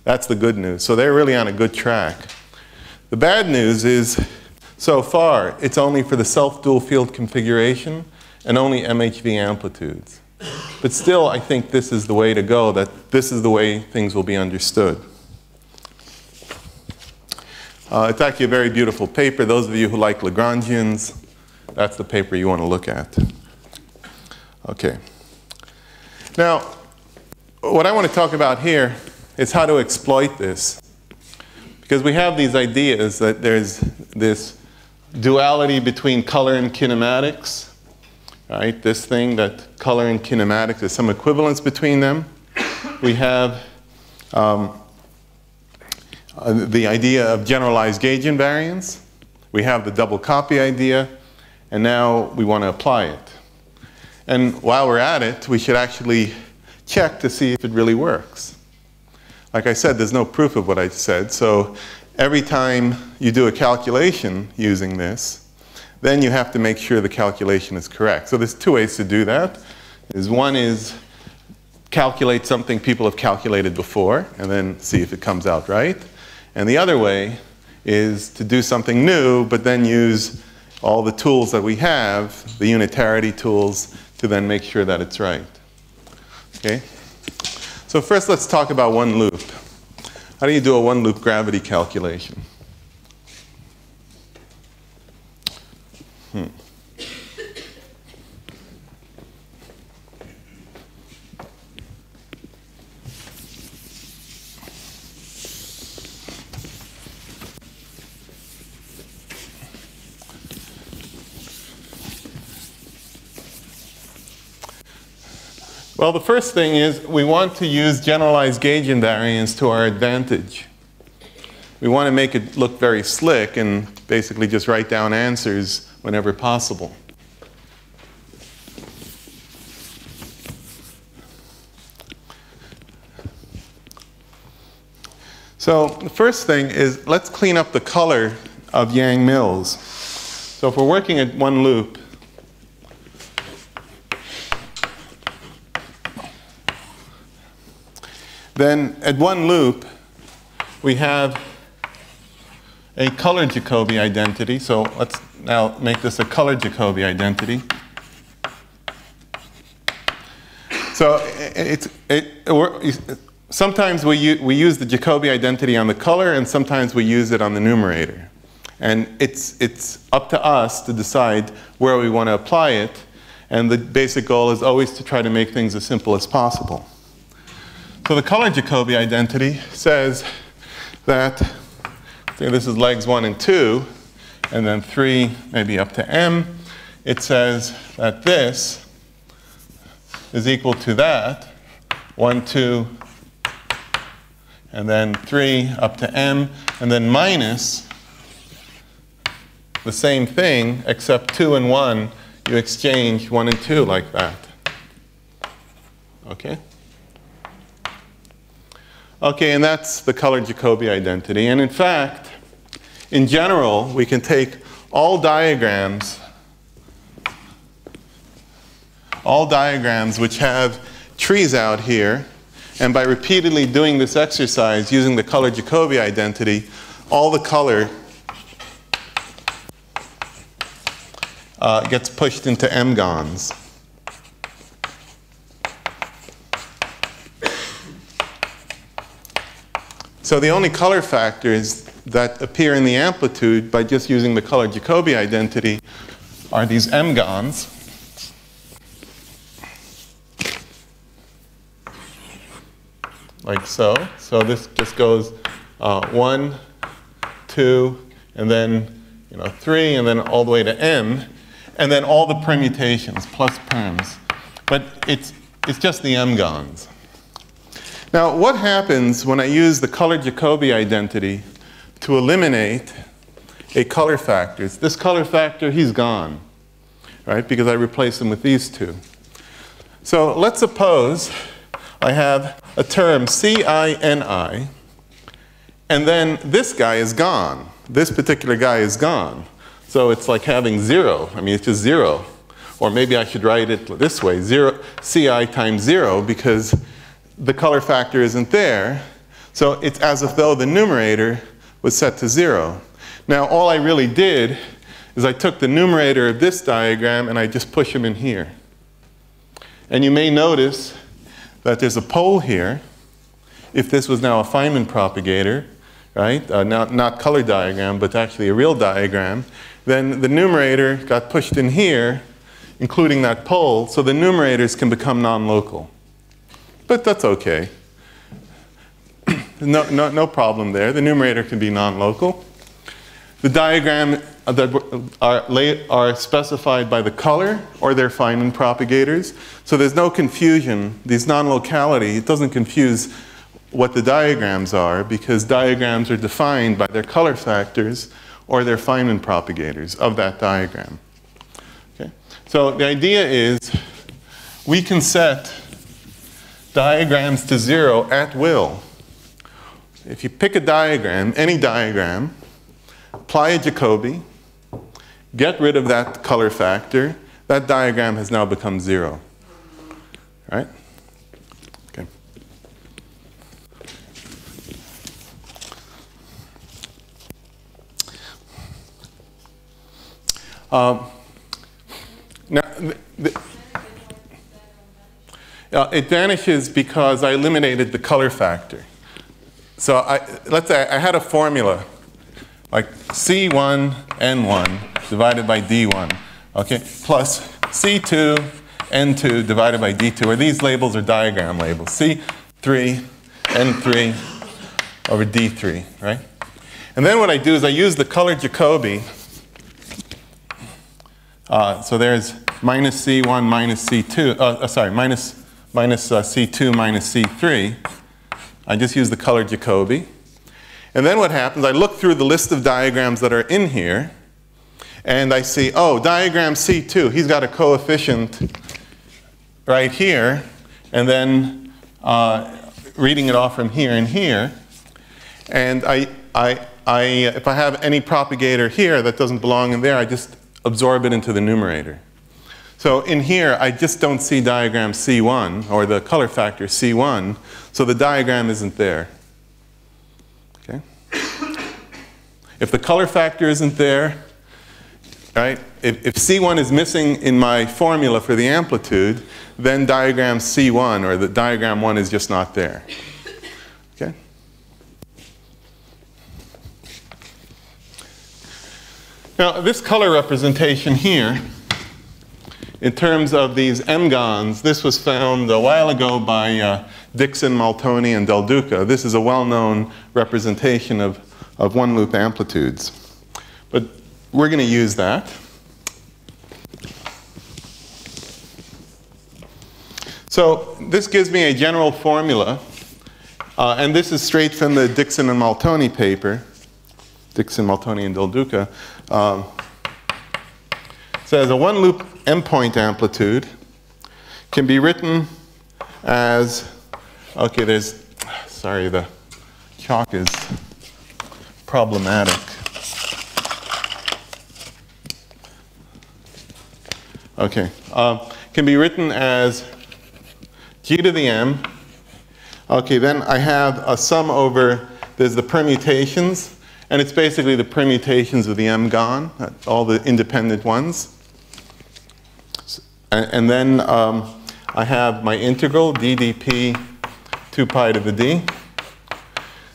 That's the good news. So they're really on a good track. The bad news is, so far, it's only for the self-dual field configuration and only MHV amplitudes. But still, I think this is the way to go, that this is the way things will be understood. It's actually a very beautiful paper. Those of you who like Lagrangians, that's the paper you want to look at. Okay. Now, what I want to talk about here is how to exploit this. Because we have these ideas that there's this duality between color and kinematics. Right? This thing that color and kinematics, there's some equivalence between them. We have the idea of generalized gauge invariance. We have the double copy idea. And now we want to apply it. And while we're at it, we should actually check to see if it really works. Like I said, there's no proof of what I said. So every time you do a calculation using this, then you have to make sure the calculation is correct. So there's two ways to do that. One is calculate something people have calculated before and then see if it comes out right. And the other way is to do something new, but then use all the tools that we have, the unitarity tools, to then make sure that it's right. Okay? So first let's talk about one loop. How do you do a one loop gravity calculation? Well, the first thing is we want to use generalized gauge invariance to our advantage. We want to make it look very slick and basically just write down answers whenever possible. So the first thing is let's clean up the color of Yang-Mills. So if we're working at one loop, then at one loop, we have a color Jacobi identity. So let's now make this a color Jacobi identity. So sometimes we use the Jacobi identity on the color, and sometimes we use it on the numerator. And it's up to us to decide where we want to apply it. And the basic goal is always to try to make things as simple as possible. So the color Jacobi identity says that, say this is legs 1 and 2, and then 3, maybe up to m. It says that this is equal to that, 1, 2, and then 3 up to m, and then minus the same thing, except 2 and 1, you exchange 1 and 2 like that. Okay? Okay, and that's the color Jacobi identity. And in fact, in general, we can take all diagrams which have trees out here, and by repeatedly doing this exercise using the color Jacobi identity, all the color gets pushed into m-gons. So the only color factors that appear in the amplitude by just using the color Jacobi identity are these m-gons. like so. So this just goes 1, 2, and then 3, and then all the way to m, and then all the permutations plus perms. But it's just the m-gons. Now, what happens when I use the color Jacobi identity to eliminate a color factor? This color factor, he's gone, right? Because I replace him with these two. So let's suppose I have a term CINI, and then this guy is gone. This particular guy is gone. So it's like having 0. I mean, it's just 0. Or maybe I should write it this way, 0, CI times 0, because the color factor isn't there. So it's as if though the numerator was set to 0. Now, all I really did is I took the numerator of this diagram and I just push him in here. And you may notice that there's a pole here. If this was now a Fineman propagator, right, not color diagram, but actually a real diagram, then the numerator got pushed in here, including that pole, so the numerators can become non-local. But that's okay. No problem there. The numerator can be non-local. The diagram that are specified by the color or their Fineman propagators. So there's no confusion. These non-locality, it doesn't confuse what the diagrams are, because diagrams are defined by their color factors or their Fineman propagators of that diagram. Okay? So the idea is we can set diagrams to 0 at will. If you pick a diagram, any diagram, apply a Jacobi, get rid of that color factor, that diagram has now become 0. Right? Okay. Now, it vanishes because I eliminated the color factor. So let's say I had a formula like C1 N1 divided by D1, okay, plus C2 N2 divided by D2, or these labels are diagram labels, C3 N3 over D3, right? And then what I do is I use the color Jacobi. So there's minus C1 minus C2, minus C2 minus C3. I just use the color Jacobi. And then what happens, I look through the list of diagrams that are in here, and I see, oh, diagram C2, he's got a coefficient right here, and then reading it off from here and here. And if I have any propagator here that doesn't belong in there, I just absorb it into the numerator. So in here, I just don't see diagram C1, or the color factor C1, so the diagram isn't there. Okay? If the color factor isn't there, right, if C1 is missing in my formula for the amplitude, then diagram C1, or the diagram 1, is just not there. Okay? Now, this color representation here, in terms of these m-gons, this was found a while ago by Dixon, Maltoni, and Del Duca. This is a well-known representation of one-loop amplitudes. But we're going to use that. So this gives me a general formula. And this is straight from the Dixon and Maltoni paper. Dixon, Maltoni, and Del Duca. Says a one-loop endpoint amplitude can be written as, okay, there's, sorry, the chalk is problematic. Okay, can be written as g to the m. Okay, then I have a sum over, there's the permutations, and it's basically the permutations of the m-gon, all the independent ones. And then I have my integral, d dp 2 pi to the d.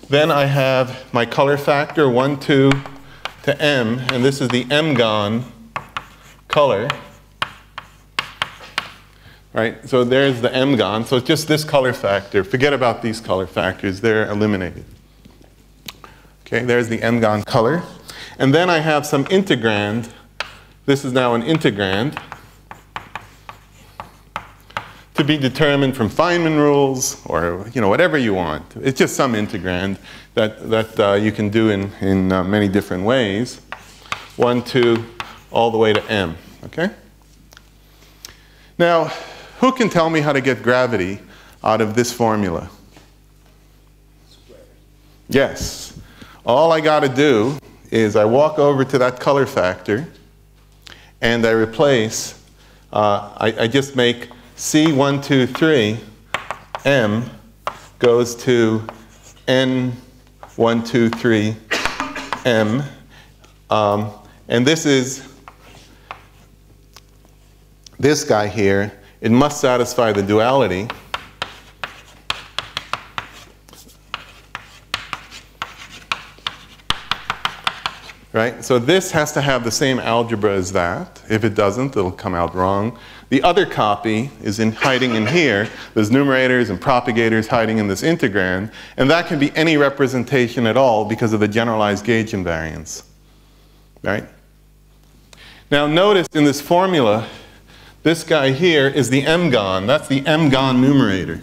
Then I have my color factor, 1, 2 to m, and this is the m-gon color. right? So there's the m gone. So it's just this color factor. Forget about these color factors. They're eliminated. Okay, there's the m gone color. And then I have some integrand. This is now an integrand to be determined from Fineman rules or whatever you want. It's just some integrand that you can do in many different ways. 1, 2, all the way to m. Okay? Now, who can tell me how to get gravity out of this formula? Square. Yes. All I got to do is I walk over to that color factor and I replace, I just make C1, 2, 3, m goes to n 1, 2, 3, m. And this is this guy here. It must satisfy the duality. Right? So this has to have the same algebra as that. If it doesn't, it'll come out wrong. The other copy is hiding in here. There's numerators and propagators hiding in this integrand. And that can be any representation at all because of the generalized gauge invariance. Right? Now notice in this formula, this guy here is the m-gon. That's the m-gon numerator.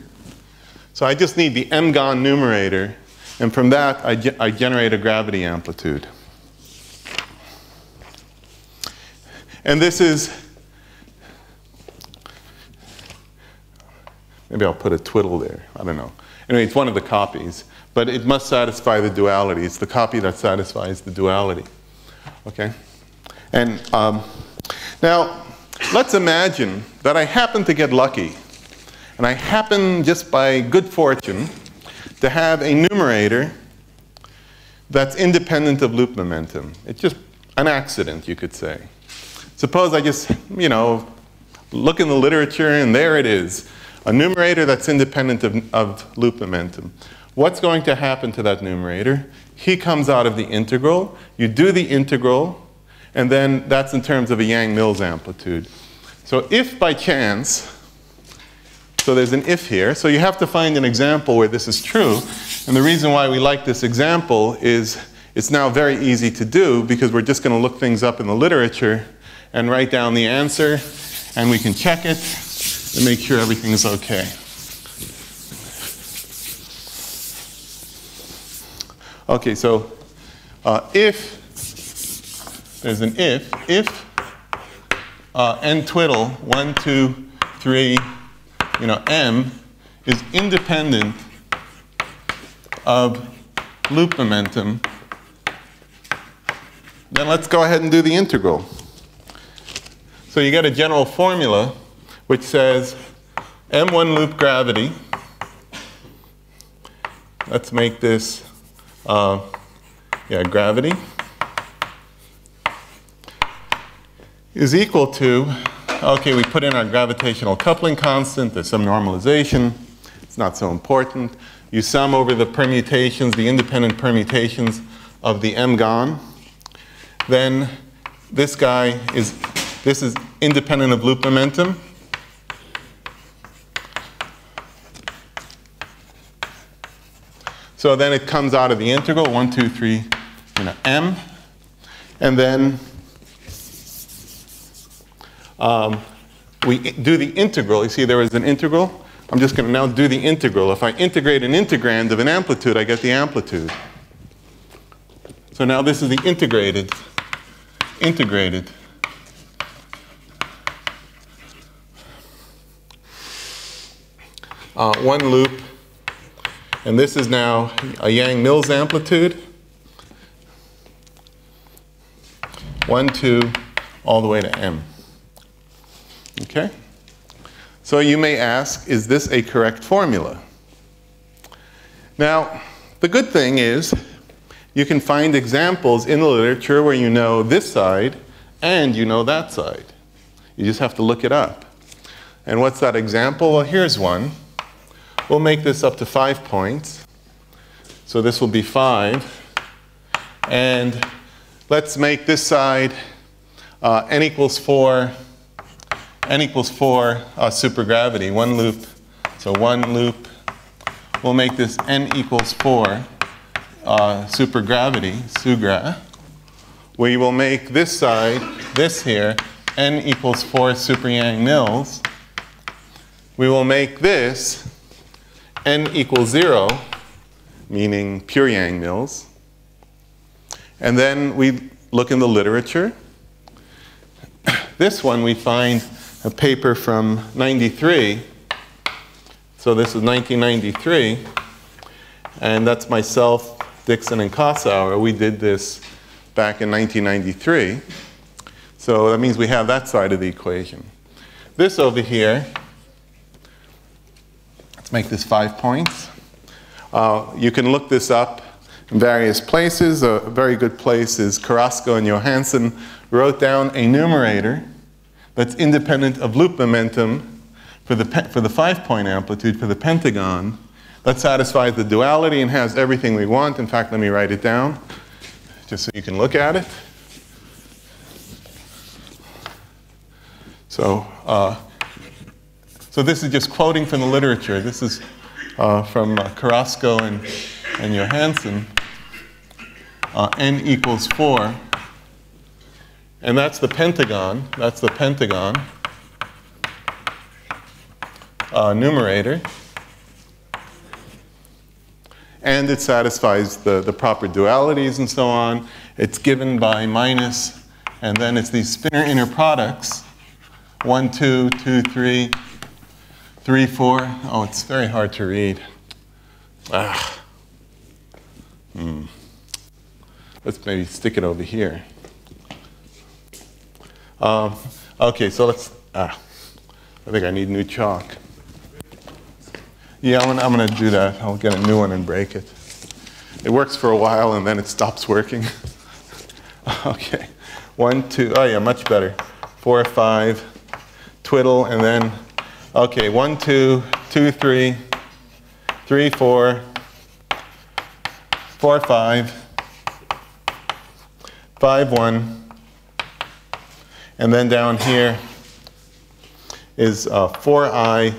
So I just need the m-gon numerator. And from that, I generate a gravity amplitude. And this is, maybe I'll put a twiddle there. I don't know. Anyway, it's one of the copies. But it must satisfy the duality. It's the copy that satisfies the duality. Okay? And now, let's imagine that I happen to get lucky. And I happen, just by good fortune, to have a numerator that's independent of loop momentum. It's just an accident, you could say. Suppose I just, look in the literature and there it is. A numerator that's independent of loop momentum. What's going to happen to that numerator? He comes out of the integral. You do the integral, and then that's in terms of a Yang-Mills amplitude. So if by chance, so there's an if here, so you have to find an example where this is true. And the reason why we like this example is it's now very easy to do because we're just going to look things up in the literature and write down the answer, and we can check it and make sure everything is okay. Okay, so if there's an if n twiddle 1, 2, 3, m is independent of loop momentum, then let's go ahead and do the integral. So you get a general formula which says m1 loop gravity, let's make this gravity, is equal to, okay, we put in our gravitational coupling constant, there's some normalization, it's not so important. You sum over the permutations, the independent permutations of the m-gon. Then this guy is, this is independent of loop momentum. So then it comes out of the integral, 1, 2, 3, m. And then we do the integral. You see there is an integral. I'm just going to now do the integral. If I integrate an integrand of an amplitude, I get the amplitude. So now this is the integrated. One loop. And this is now a Yang-Mills amplitude. 1, 2, all the way to m. Okay? So you may ask, is this a correct formula? Now, the good thing is you can find examples in the literature where you know this side and you know that side. You just have to look it up. And what's that example? Well, here's one. We'll make this up to 5 points. So this will be 5. And let's make this side n equals 4, n equals 4 supergravity, one loop. So one loop, we'll make this n equals 4 supergravity, sugra. We will make this side, this here, n equals 4 super Yang-Mills. We will make this n equals 0, meaning pure Yang-Mills. And then we look in the literature. This one we find a paper from 93. So this is 1993. And that's myself, Dixon, and Kossauer. We did this back in 1993. So that means we have that side of the equation. This over here, let's make this 5 points. You can look this up in various places. A very good place is Carrasco and Johansson wrote down a numerator that's independent of loop momentum for the 5-point amplitude for the pentagon that satisfies the duality and has everything we want. In fact, let me write it down just so you can look at it. So this is just quoting from the literature. This is from Carrasco and Johansson. N equals 4. And that's the pentagon. That's the pentagon numerator. And it satisfies the proper dualities and so on. It's given by minus, and then it's these spinor inner products. 1, 2, 2, 3, 3, 4. Oh, it's very hard to read. Let's maybe stick it over here. Okay, so let's, I think I need new chalk. Yeah, I'm gonna do that. I'll get a new one and break it. It works for a while and then it stops working. Okay, 1, 2, oh yeah, much better. 4, 5, twiddle, and then, okay, 1, 2, 2, 3, 3, 4, 4, 5, 5, 1, and then down here is 4i,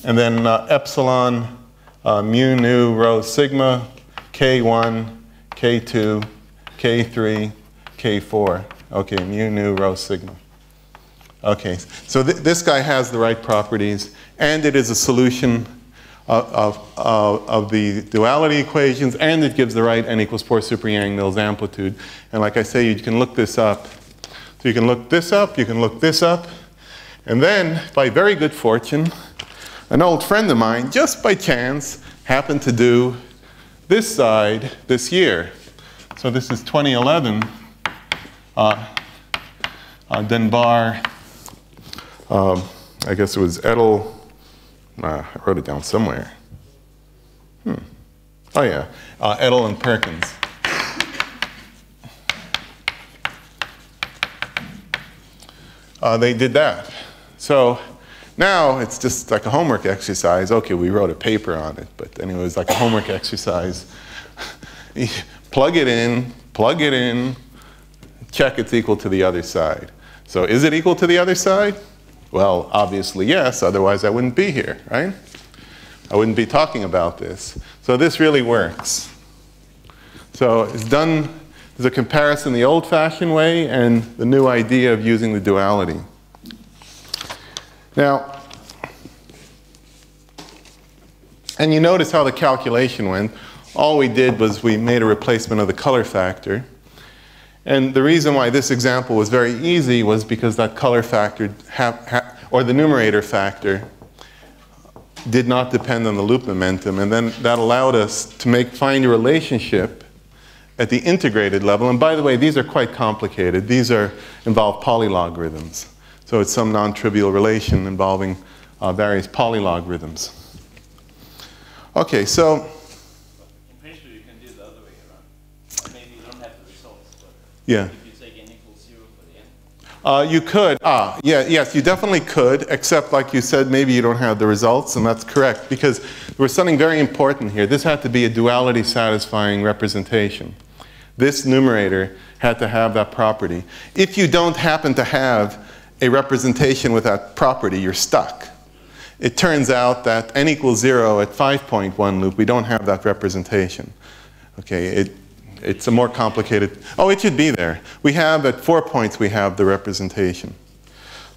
and then epsilon, mu, nu, rho, sigma, k1, k2, k3, k4. Okay, mu, nu, rho, sigma. Okay, so this guy has the right properties, and it is a solution of the duality equations, and it gives the right n equals 4 super Yang-Mills amplitude. And like I say, you can look this up. So you can look this up, you can look this up, and then, by very good fortune, an old friend of mine, just by chance, happened to do this side this year. So this is 2011. Denbar, I guess it was Edel. I wrote it down somewhere. Oh yeah, Edel and Perkins. They did that. So now it's just like a homework exercise. Okay, we wrote a paper on it, but anyway, it was like a homework exercise. Plug it in, check it's equal to the other side. So is it equal to the other side? Well, obviously yes, otherwise I wouldn't be here, right? I wouldn't be talking about this. So this really works. So it's done, there's a comparison the old-fashioned way and the new idea of using the duality. Now, and you notice how the calculation went. All we did was we made a replacement of the color factor. And the reason why this example was very easy was because that color factor, or the numerator factor, did not depend on the loop momentum. And then that allowed us to find a relationship at the integrated level. And by the way, these are quite complicated. These involve polylogarithms. So it's some non-trivial relation involving various polylogarithms. Okay, so In principle, you can do it the other way around. Maybe you don't have the results, but yeah. if you take n equals 0 for the n. You could. Yes, you definitely could, except like you said, maybe you don't have the results, and that's correct, because there was something very important here. This had to be a duality satisfying representation. This numerator had to have that property. If you don't happen to have a representation with that property, you're stuck. It turns out that n equals 0 at 5.1 loop, we don't have that representation. Okay, it's a more complicated, oh, it should be there. We have, at 4 points, we have the representation.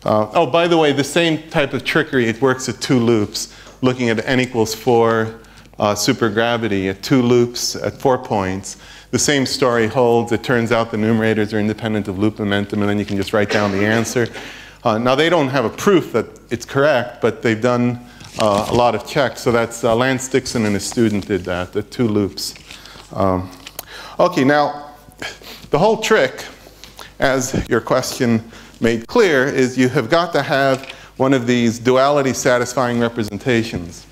Oh, by the way, the same type of trickery, it works at 2 loops, looking at n equals 4 supergravity at 2 loops at 4 points. The same story holds. It turns out the numerators are independent of loop momentum, and then you can just write down the answer. Now, they don't have a proof that it's correct, but they've done a lot of checks. So that's Lance Dixon and his student did that, at 2 loops. Okay, now, the whole trick, as your question made clear, is you have got to have one of these duality-satisfying representations.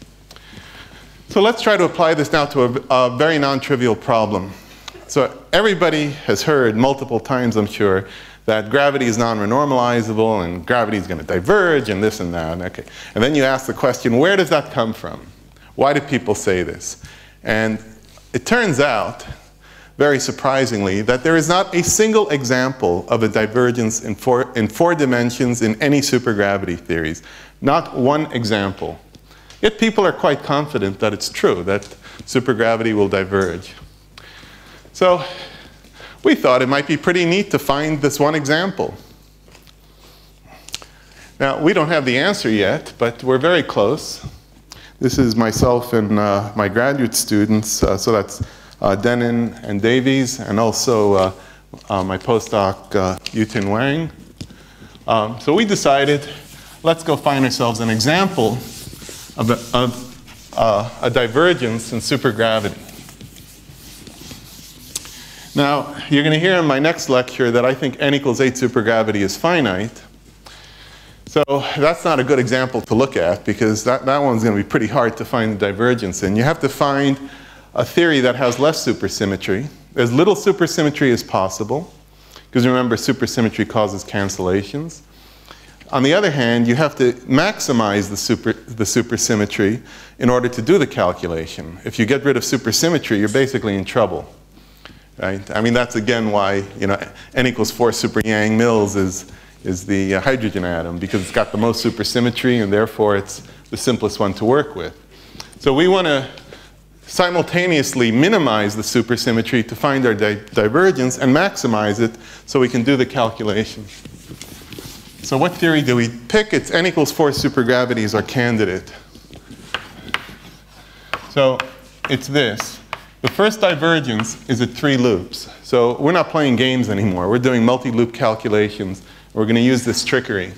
So let's try to apply this now to a very non-trivial problem. So everybody has heard multiple times, I'm sure, that gravity is non-renormalizable and gravity is going to diverge and this and that. Okay. And then you ask the question, where does that come from? Why do people say this? And it turns out, very surprisingly, that there is not a single example of a divergence in four dimensions in any supergravity theories. Not one example. Yet people are quite confident that it's true, that supergravity will diverge. So we thought it might be pretty neat to find this one example. Now, we don't have the answer yet, but we're very close. This is myself and my graduate students, so that's Denon and Davies, and also my postdoc, Yutin Wang. So we decided, let's go find ourselves an example of a divergence in supergravity. Now, you're going to hear in my next lecture that I think n equals 8 supergravity is finite. So that's not a good example to look at, because that one's going to be pretty hard to find the divergence in. You have to find a theory that has less supersymmetry, as little supersymmetry as possible, because remember, supersymmetry causes cancellations. On the other hand, you have to maximize the supersymmetry in order to do the calculation. If you get rid of supersymmetry, you're basically in trouble. Right? I mean, that's again why, you know, n equals 4 super Yang Mills is the hydrogen atom, because it's got the most supersymmetry, and therefore it's the simplest one to work with. So we want to simultaneously minimize the supersymmetry to find our divergence and maximize it so we can do the calculation. So what theory do we pick? It's n equals 4 supergravity is our candidate. So it's this. The first divergence is at 3 loops. So we're not playing games anymore. We're doing multi-loop calculations. We're going to use this trickery.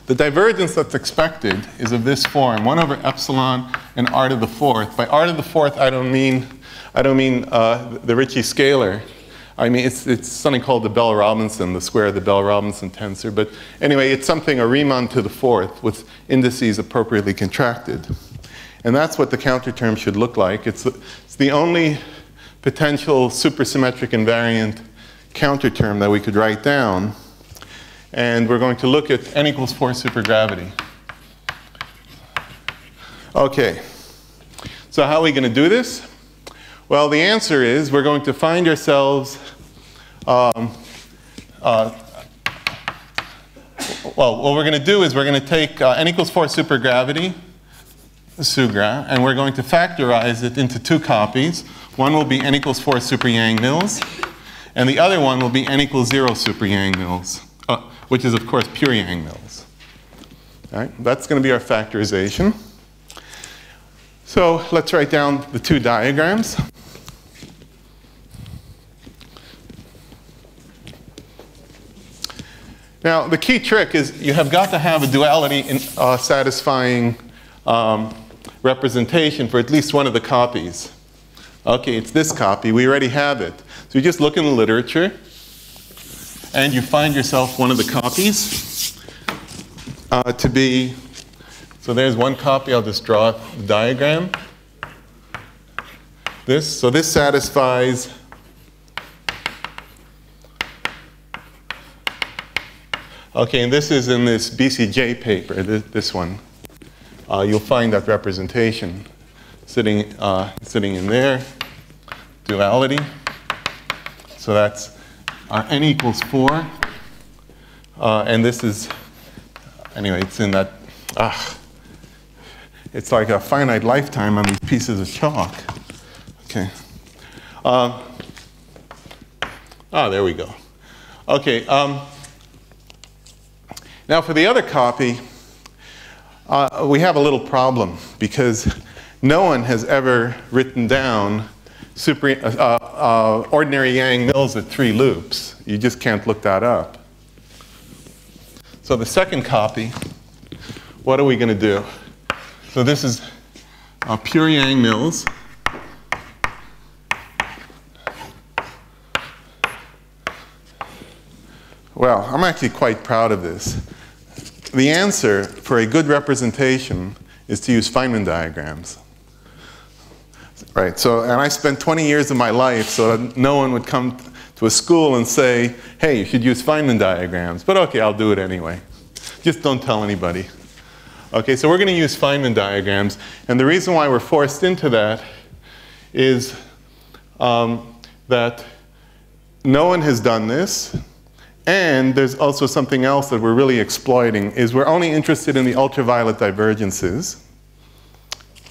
The divergence that's expected is of this form, 1 over epsilon and r to the 4th. By r to the 4th, I don't mean the Ricci scalar. I mean, it's something called the Bell-Robinson, the square of the Bell-Robinson tensor. But anyway, it's something, a Riemann to the 4th, with indices appropriately contracted. And that's what the counter term should look like. It's the only potential supersymmetric invariant counter term that we could write down. And we're going to look at n equals 4 supergravity. Okay. So how are we going to do this? Well, the answer is we're going to find ourselves, well, what we're going to do is we're going to take n equals 4 supergravity, sugra, and we're going to factorize it into 2 copies. One will be n equals 4 super Yang Mills, and the other one will be n equals 0 super Yang Mills, which is, of course, pure Yang Mills. All right, that's going to be our factorization. So let's write down the 2 diagrams. Now, the key trick is you have got to have a duality satisfying representation for at least one of the copies. Okay, it's this copy. We already have it. So you just look in the literature, and you find yourself one of the copies to be, so there's one copy. I'll just draw the diagram. So this satisfies okay, and this is in this BCJ paper, this one. You'll find that representation sitting in there, duality. So that's our n equals 4 And this is, anyway, it's in that, it's like a finite lifetime on these pieces of chalk. Okay. There we go. Okay. Now for the other copy, we have a little problem because no one has ever written down ordinary Yang-Mills at 3 loops. You just can't look that up. So the second copy, what are we going to do? So this is pure Yang-Mills. Well, I'm actually quite proud of this. The answer for a good representation is to use Fineman diagrams. Right, so, and I spent 20 years of my life so that no one would come to a school and say, hey, you should use Fineman diagrams. But okay, I'll do it anyway. Just don't tell anybody. Okay, so we're going to use Fineman diagrams. And the reason why we're forced into that is that no one has done this. And there's also something else that we're really exploiting, is we're only interested in the ultraviolet divergences.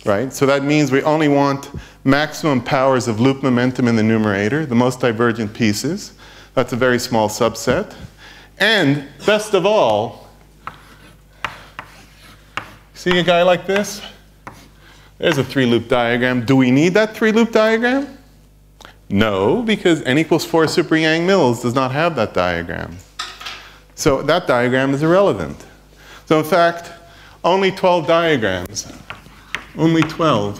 Right? So that means we only want maximum powers of loop momentum in the numerator, the most divergent pieces. That's a very small subset. And best of all, see a guy like this? There's a 3-loop diagram. Do we need that 3-loop diagram? No, because n equals 4 super Yang-Mills does not have that diagram. So that diagram is irrelevant. So in fact, only 12 diagrams. Only 12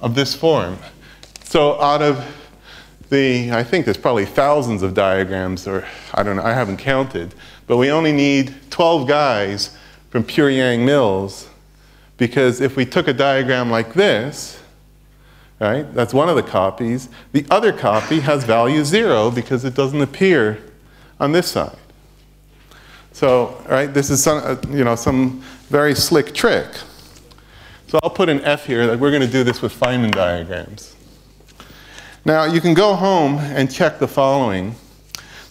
of this form. So out of the, I think there's probably thousands of diagrams, or I don't know, I haven't counted, but we only need 12 guys from pure Yang-Mills, because if we took a diagram like this, right, that's one of the copies, the other copy has value 0 because it doesn't appear on this side. So, right, this is some very slick trick. So I'll put an F here that we're going to do this with Fineman diagrams. Now you can go home and check the following.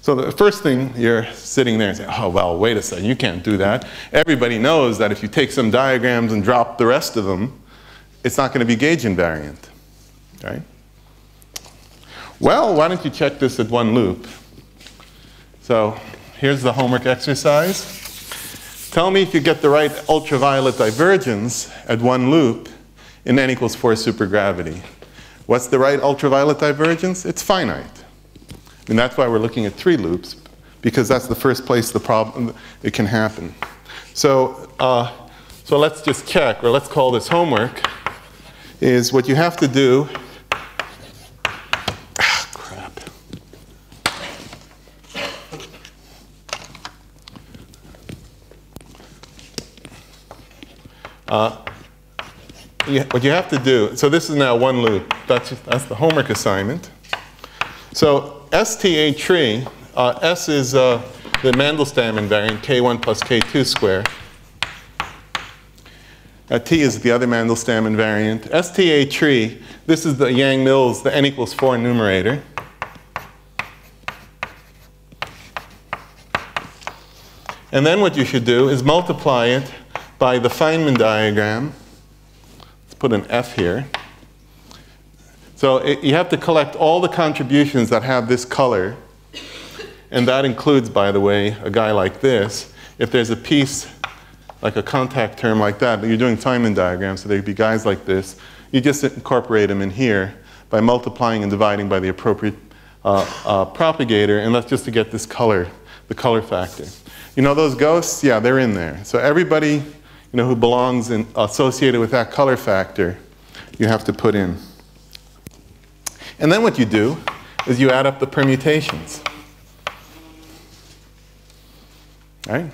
So the first thing, you're sitting there and saying, oh, well, wait a second, you can't do that. Everybody knows that if you take some diagrams and drop the rest of them, it's not going to be gauge invariant. Right? Well, why don't you check this at 1 loop? So here's the homework exercise. Tell me if you get the right ultraviolet divergence at 1 loop in n equals 4 supergravity. What's the right ultraviolet divergence? It's finite. And that's why we're looking at 3 loops, because that's the first place the problem, it can happen. So, so let's just check, or let's call this homework, is what you have to do. What you have to do, so this is now 1 loop. That's the homework assignment. So STA tree, S is the Mandelstam invariant, K1 plus K2 square. T is the other Mandelstam invariant. STA tree, this is the Yang-Mills, the n equals 4 numerator. And then what you should do is multiply it by the Fineman diagram. Let's put an F here. So you have to collect all the contributions that have this color. And that includes, by the way, a guy like this. If there's a piece, like a contact term like that, but you're doing Fineman diagrams, so there'd be guys like this, you just incorporate them in here by multiplying and dividing by the appropriate propagator, and that's just to get this color, the color factor. You know those ghosts? Yeah, they're in there. So everybody who belongs in, associated with that color factor, you have to put in. And then what you do is you add up the permutations. Right?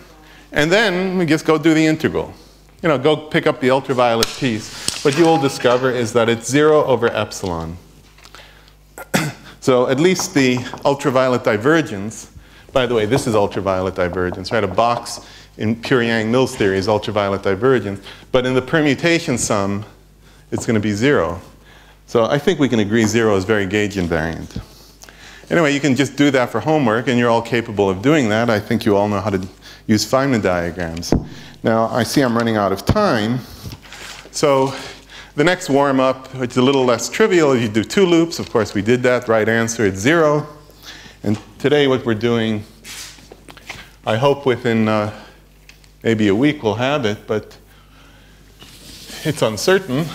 And then we just go do the integral. Go pick up the ultraviolet piece. What you will discover is that it's 0 over epsilon. So at least the ultraviolet divergence, by the way, this is ultraviolet divergence, right? A box in pure Yang-Mills theory is ultraviolet divergence. But in the permutation sum, it's going to be 0. So I think we can agree 0 is very gauge invariant. Anyway, you can just do that for homework, and you're all capable of doing that. I think you all know how to use Fineman diagrams. Now, I see I'm running out of time. So the next warm-up, which is a little less trivial, is you do 2 loops. Of course, we did that. Right answer is 0. And today what we're doing, I hope within maybe a week we'll have it, but it's uncertain.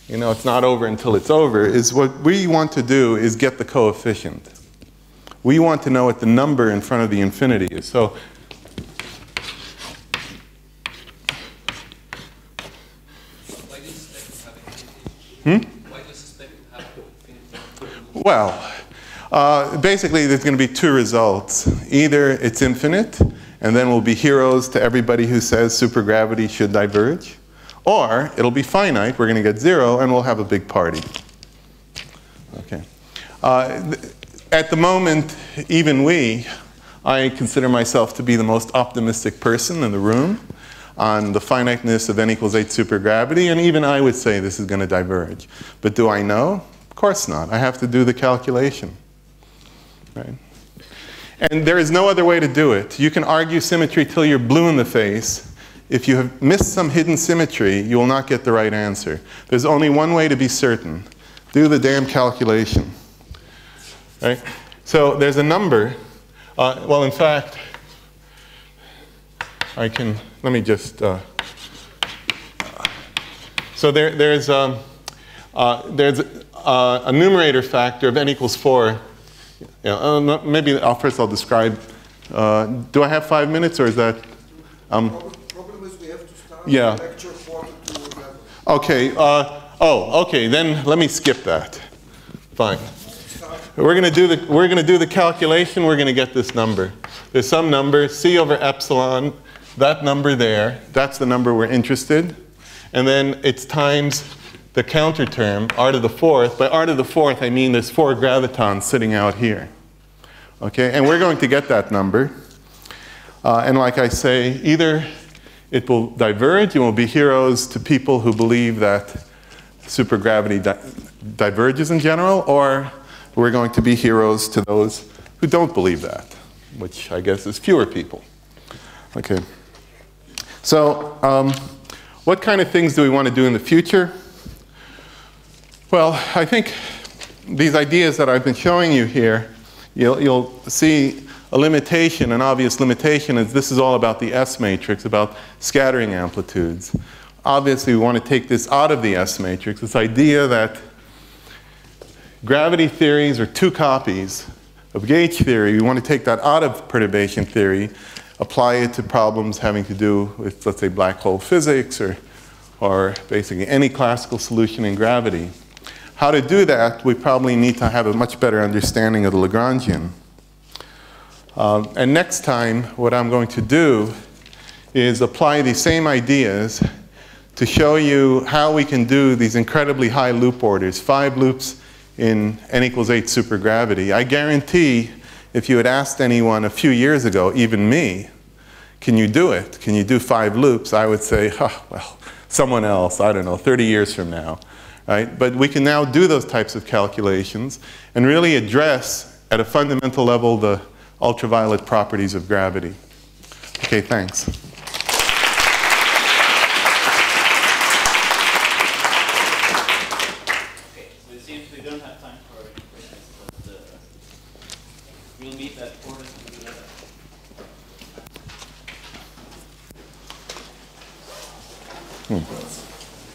You know, it's not over until it's over, is what we want to do is get the coefficient. We want to know what the number in front of the infinity is. So why do you suspect you have infinity? Why do you suspect you have infinity? well, basically there's going to be 2 results. Either it's infinite, and then we'll be heroes to everybody who says supergravity should diverge. Or it'll be finite, we're going to get 0, and we'll have a big party. Okay. At the moment, even I consider myself to be the most optimistic person in the room on the finiteness of n equals 8 supergravity, and even I would say this is going to diverge. But do I know? Of course not. I have to do the calculation. Right? And there is no other way to do it. You can argue symmetry till you're blue in the face. If you have missed some hidden symmetry, you will not get the right answer. There's only one way to be certain. Do the damn calculation. Right? So there's a number. Well, in fact, let me just, so there's a numerator factor of n equals 4. Yeah, maybe first I'll describe. Do I have 5 minutes, or is that? Yeah. Okay. Okay. Then let me skip that. Fine. We're going to do the calculation. We're going to get this number. There's some number, c over epsilon. That number there. That's the number we're interested. And then it's times the counter term, r to the 4th. By r to the 4th, I mean there's 4 gravitons sitting out here. Okay. And we're going to get that number. And like I say, either it will diverge and we'll be heroes to people who believe that supergravity diverges in general, or we're going to be heroes to those who don't believe that, which I guess is fewer people. Okay. So what kind of things do we want to do in the future? Well, I think these ideas that I've been showing you here, you'll see a limitation, an obvious limitation, is this is all about the S matrix, about scattering amplitudes. Obviously, we want to take this out of the S matrix, this idea that gravity theories are 2 copies of gauge theory. We want to take that out of perturbation theory, apply it to problems having to do with, let's say, black hole physics, or basically any classical solution in gravity. How to do that, we probably need to have a much better understanding of the Lagrangian. And next time, what I'm going to do is apply these same ideas to show you how we can do these incredibly high loop orders, 5 loops in n equals 8 supergravity. I guarantee if you had asked anyone a few years ago, even me, can you do it? Can you do 5 loops? I would say, oh, well, someone else, I don't know, 30 years from now. Right? But we can now do those types of calculations and really address, at a fundamental level, the ultraviolet properties of gravity. Okay, thanks. Okay, so it seems we don't have time for questions, but we'll meet at 4:11.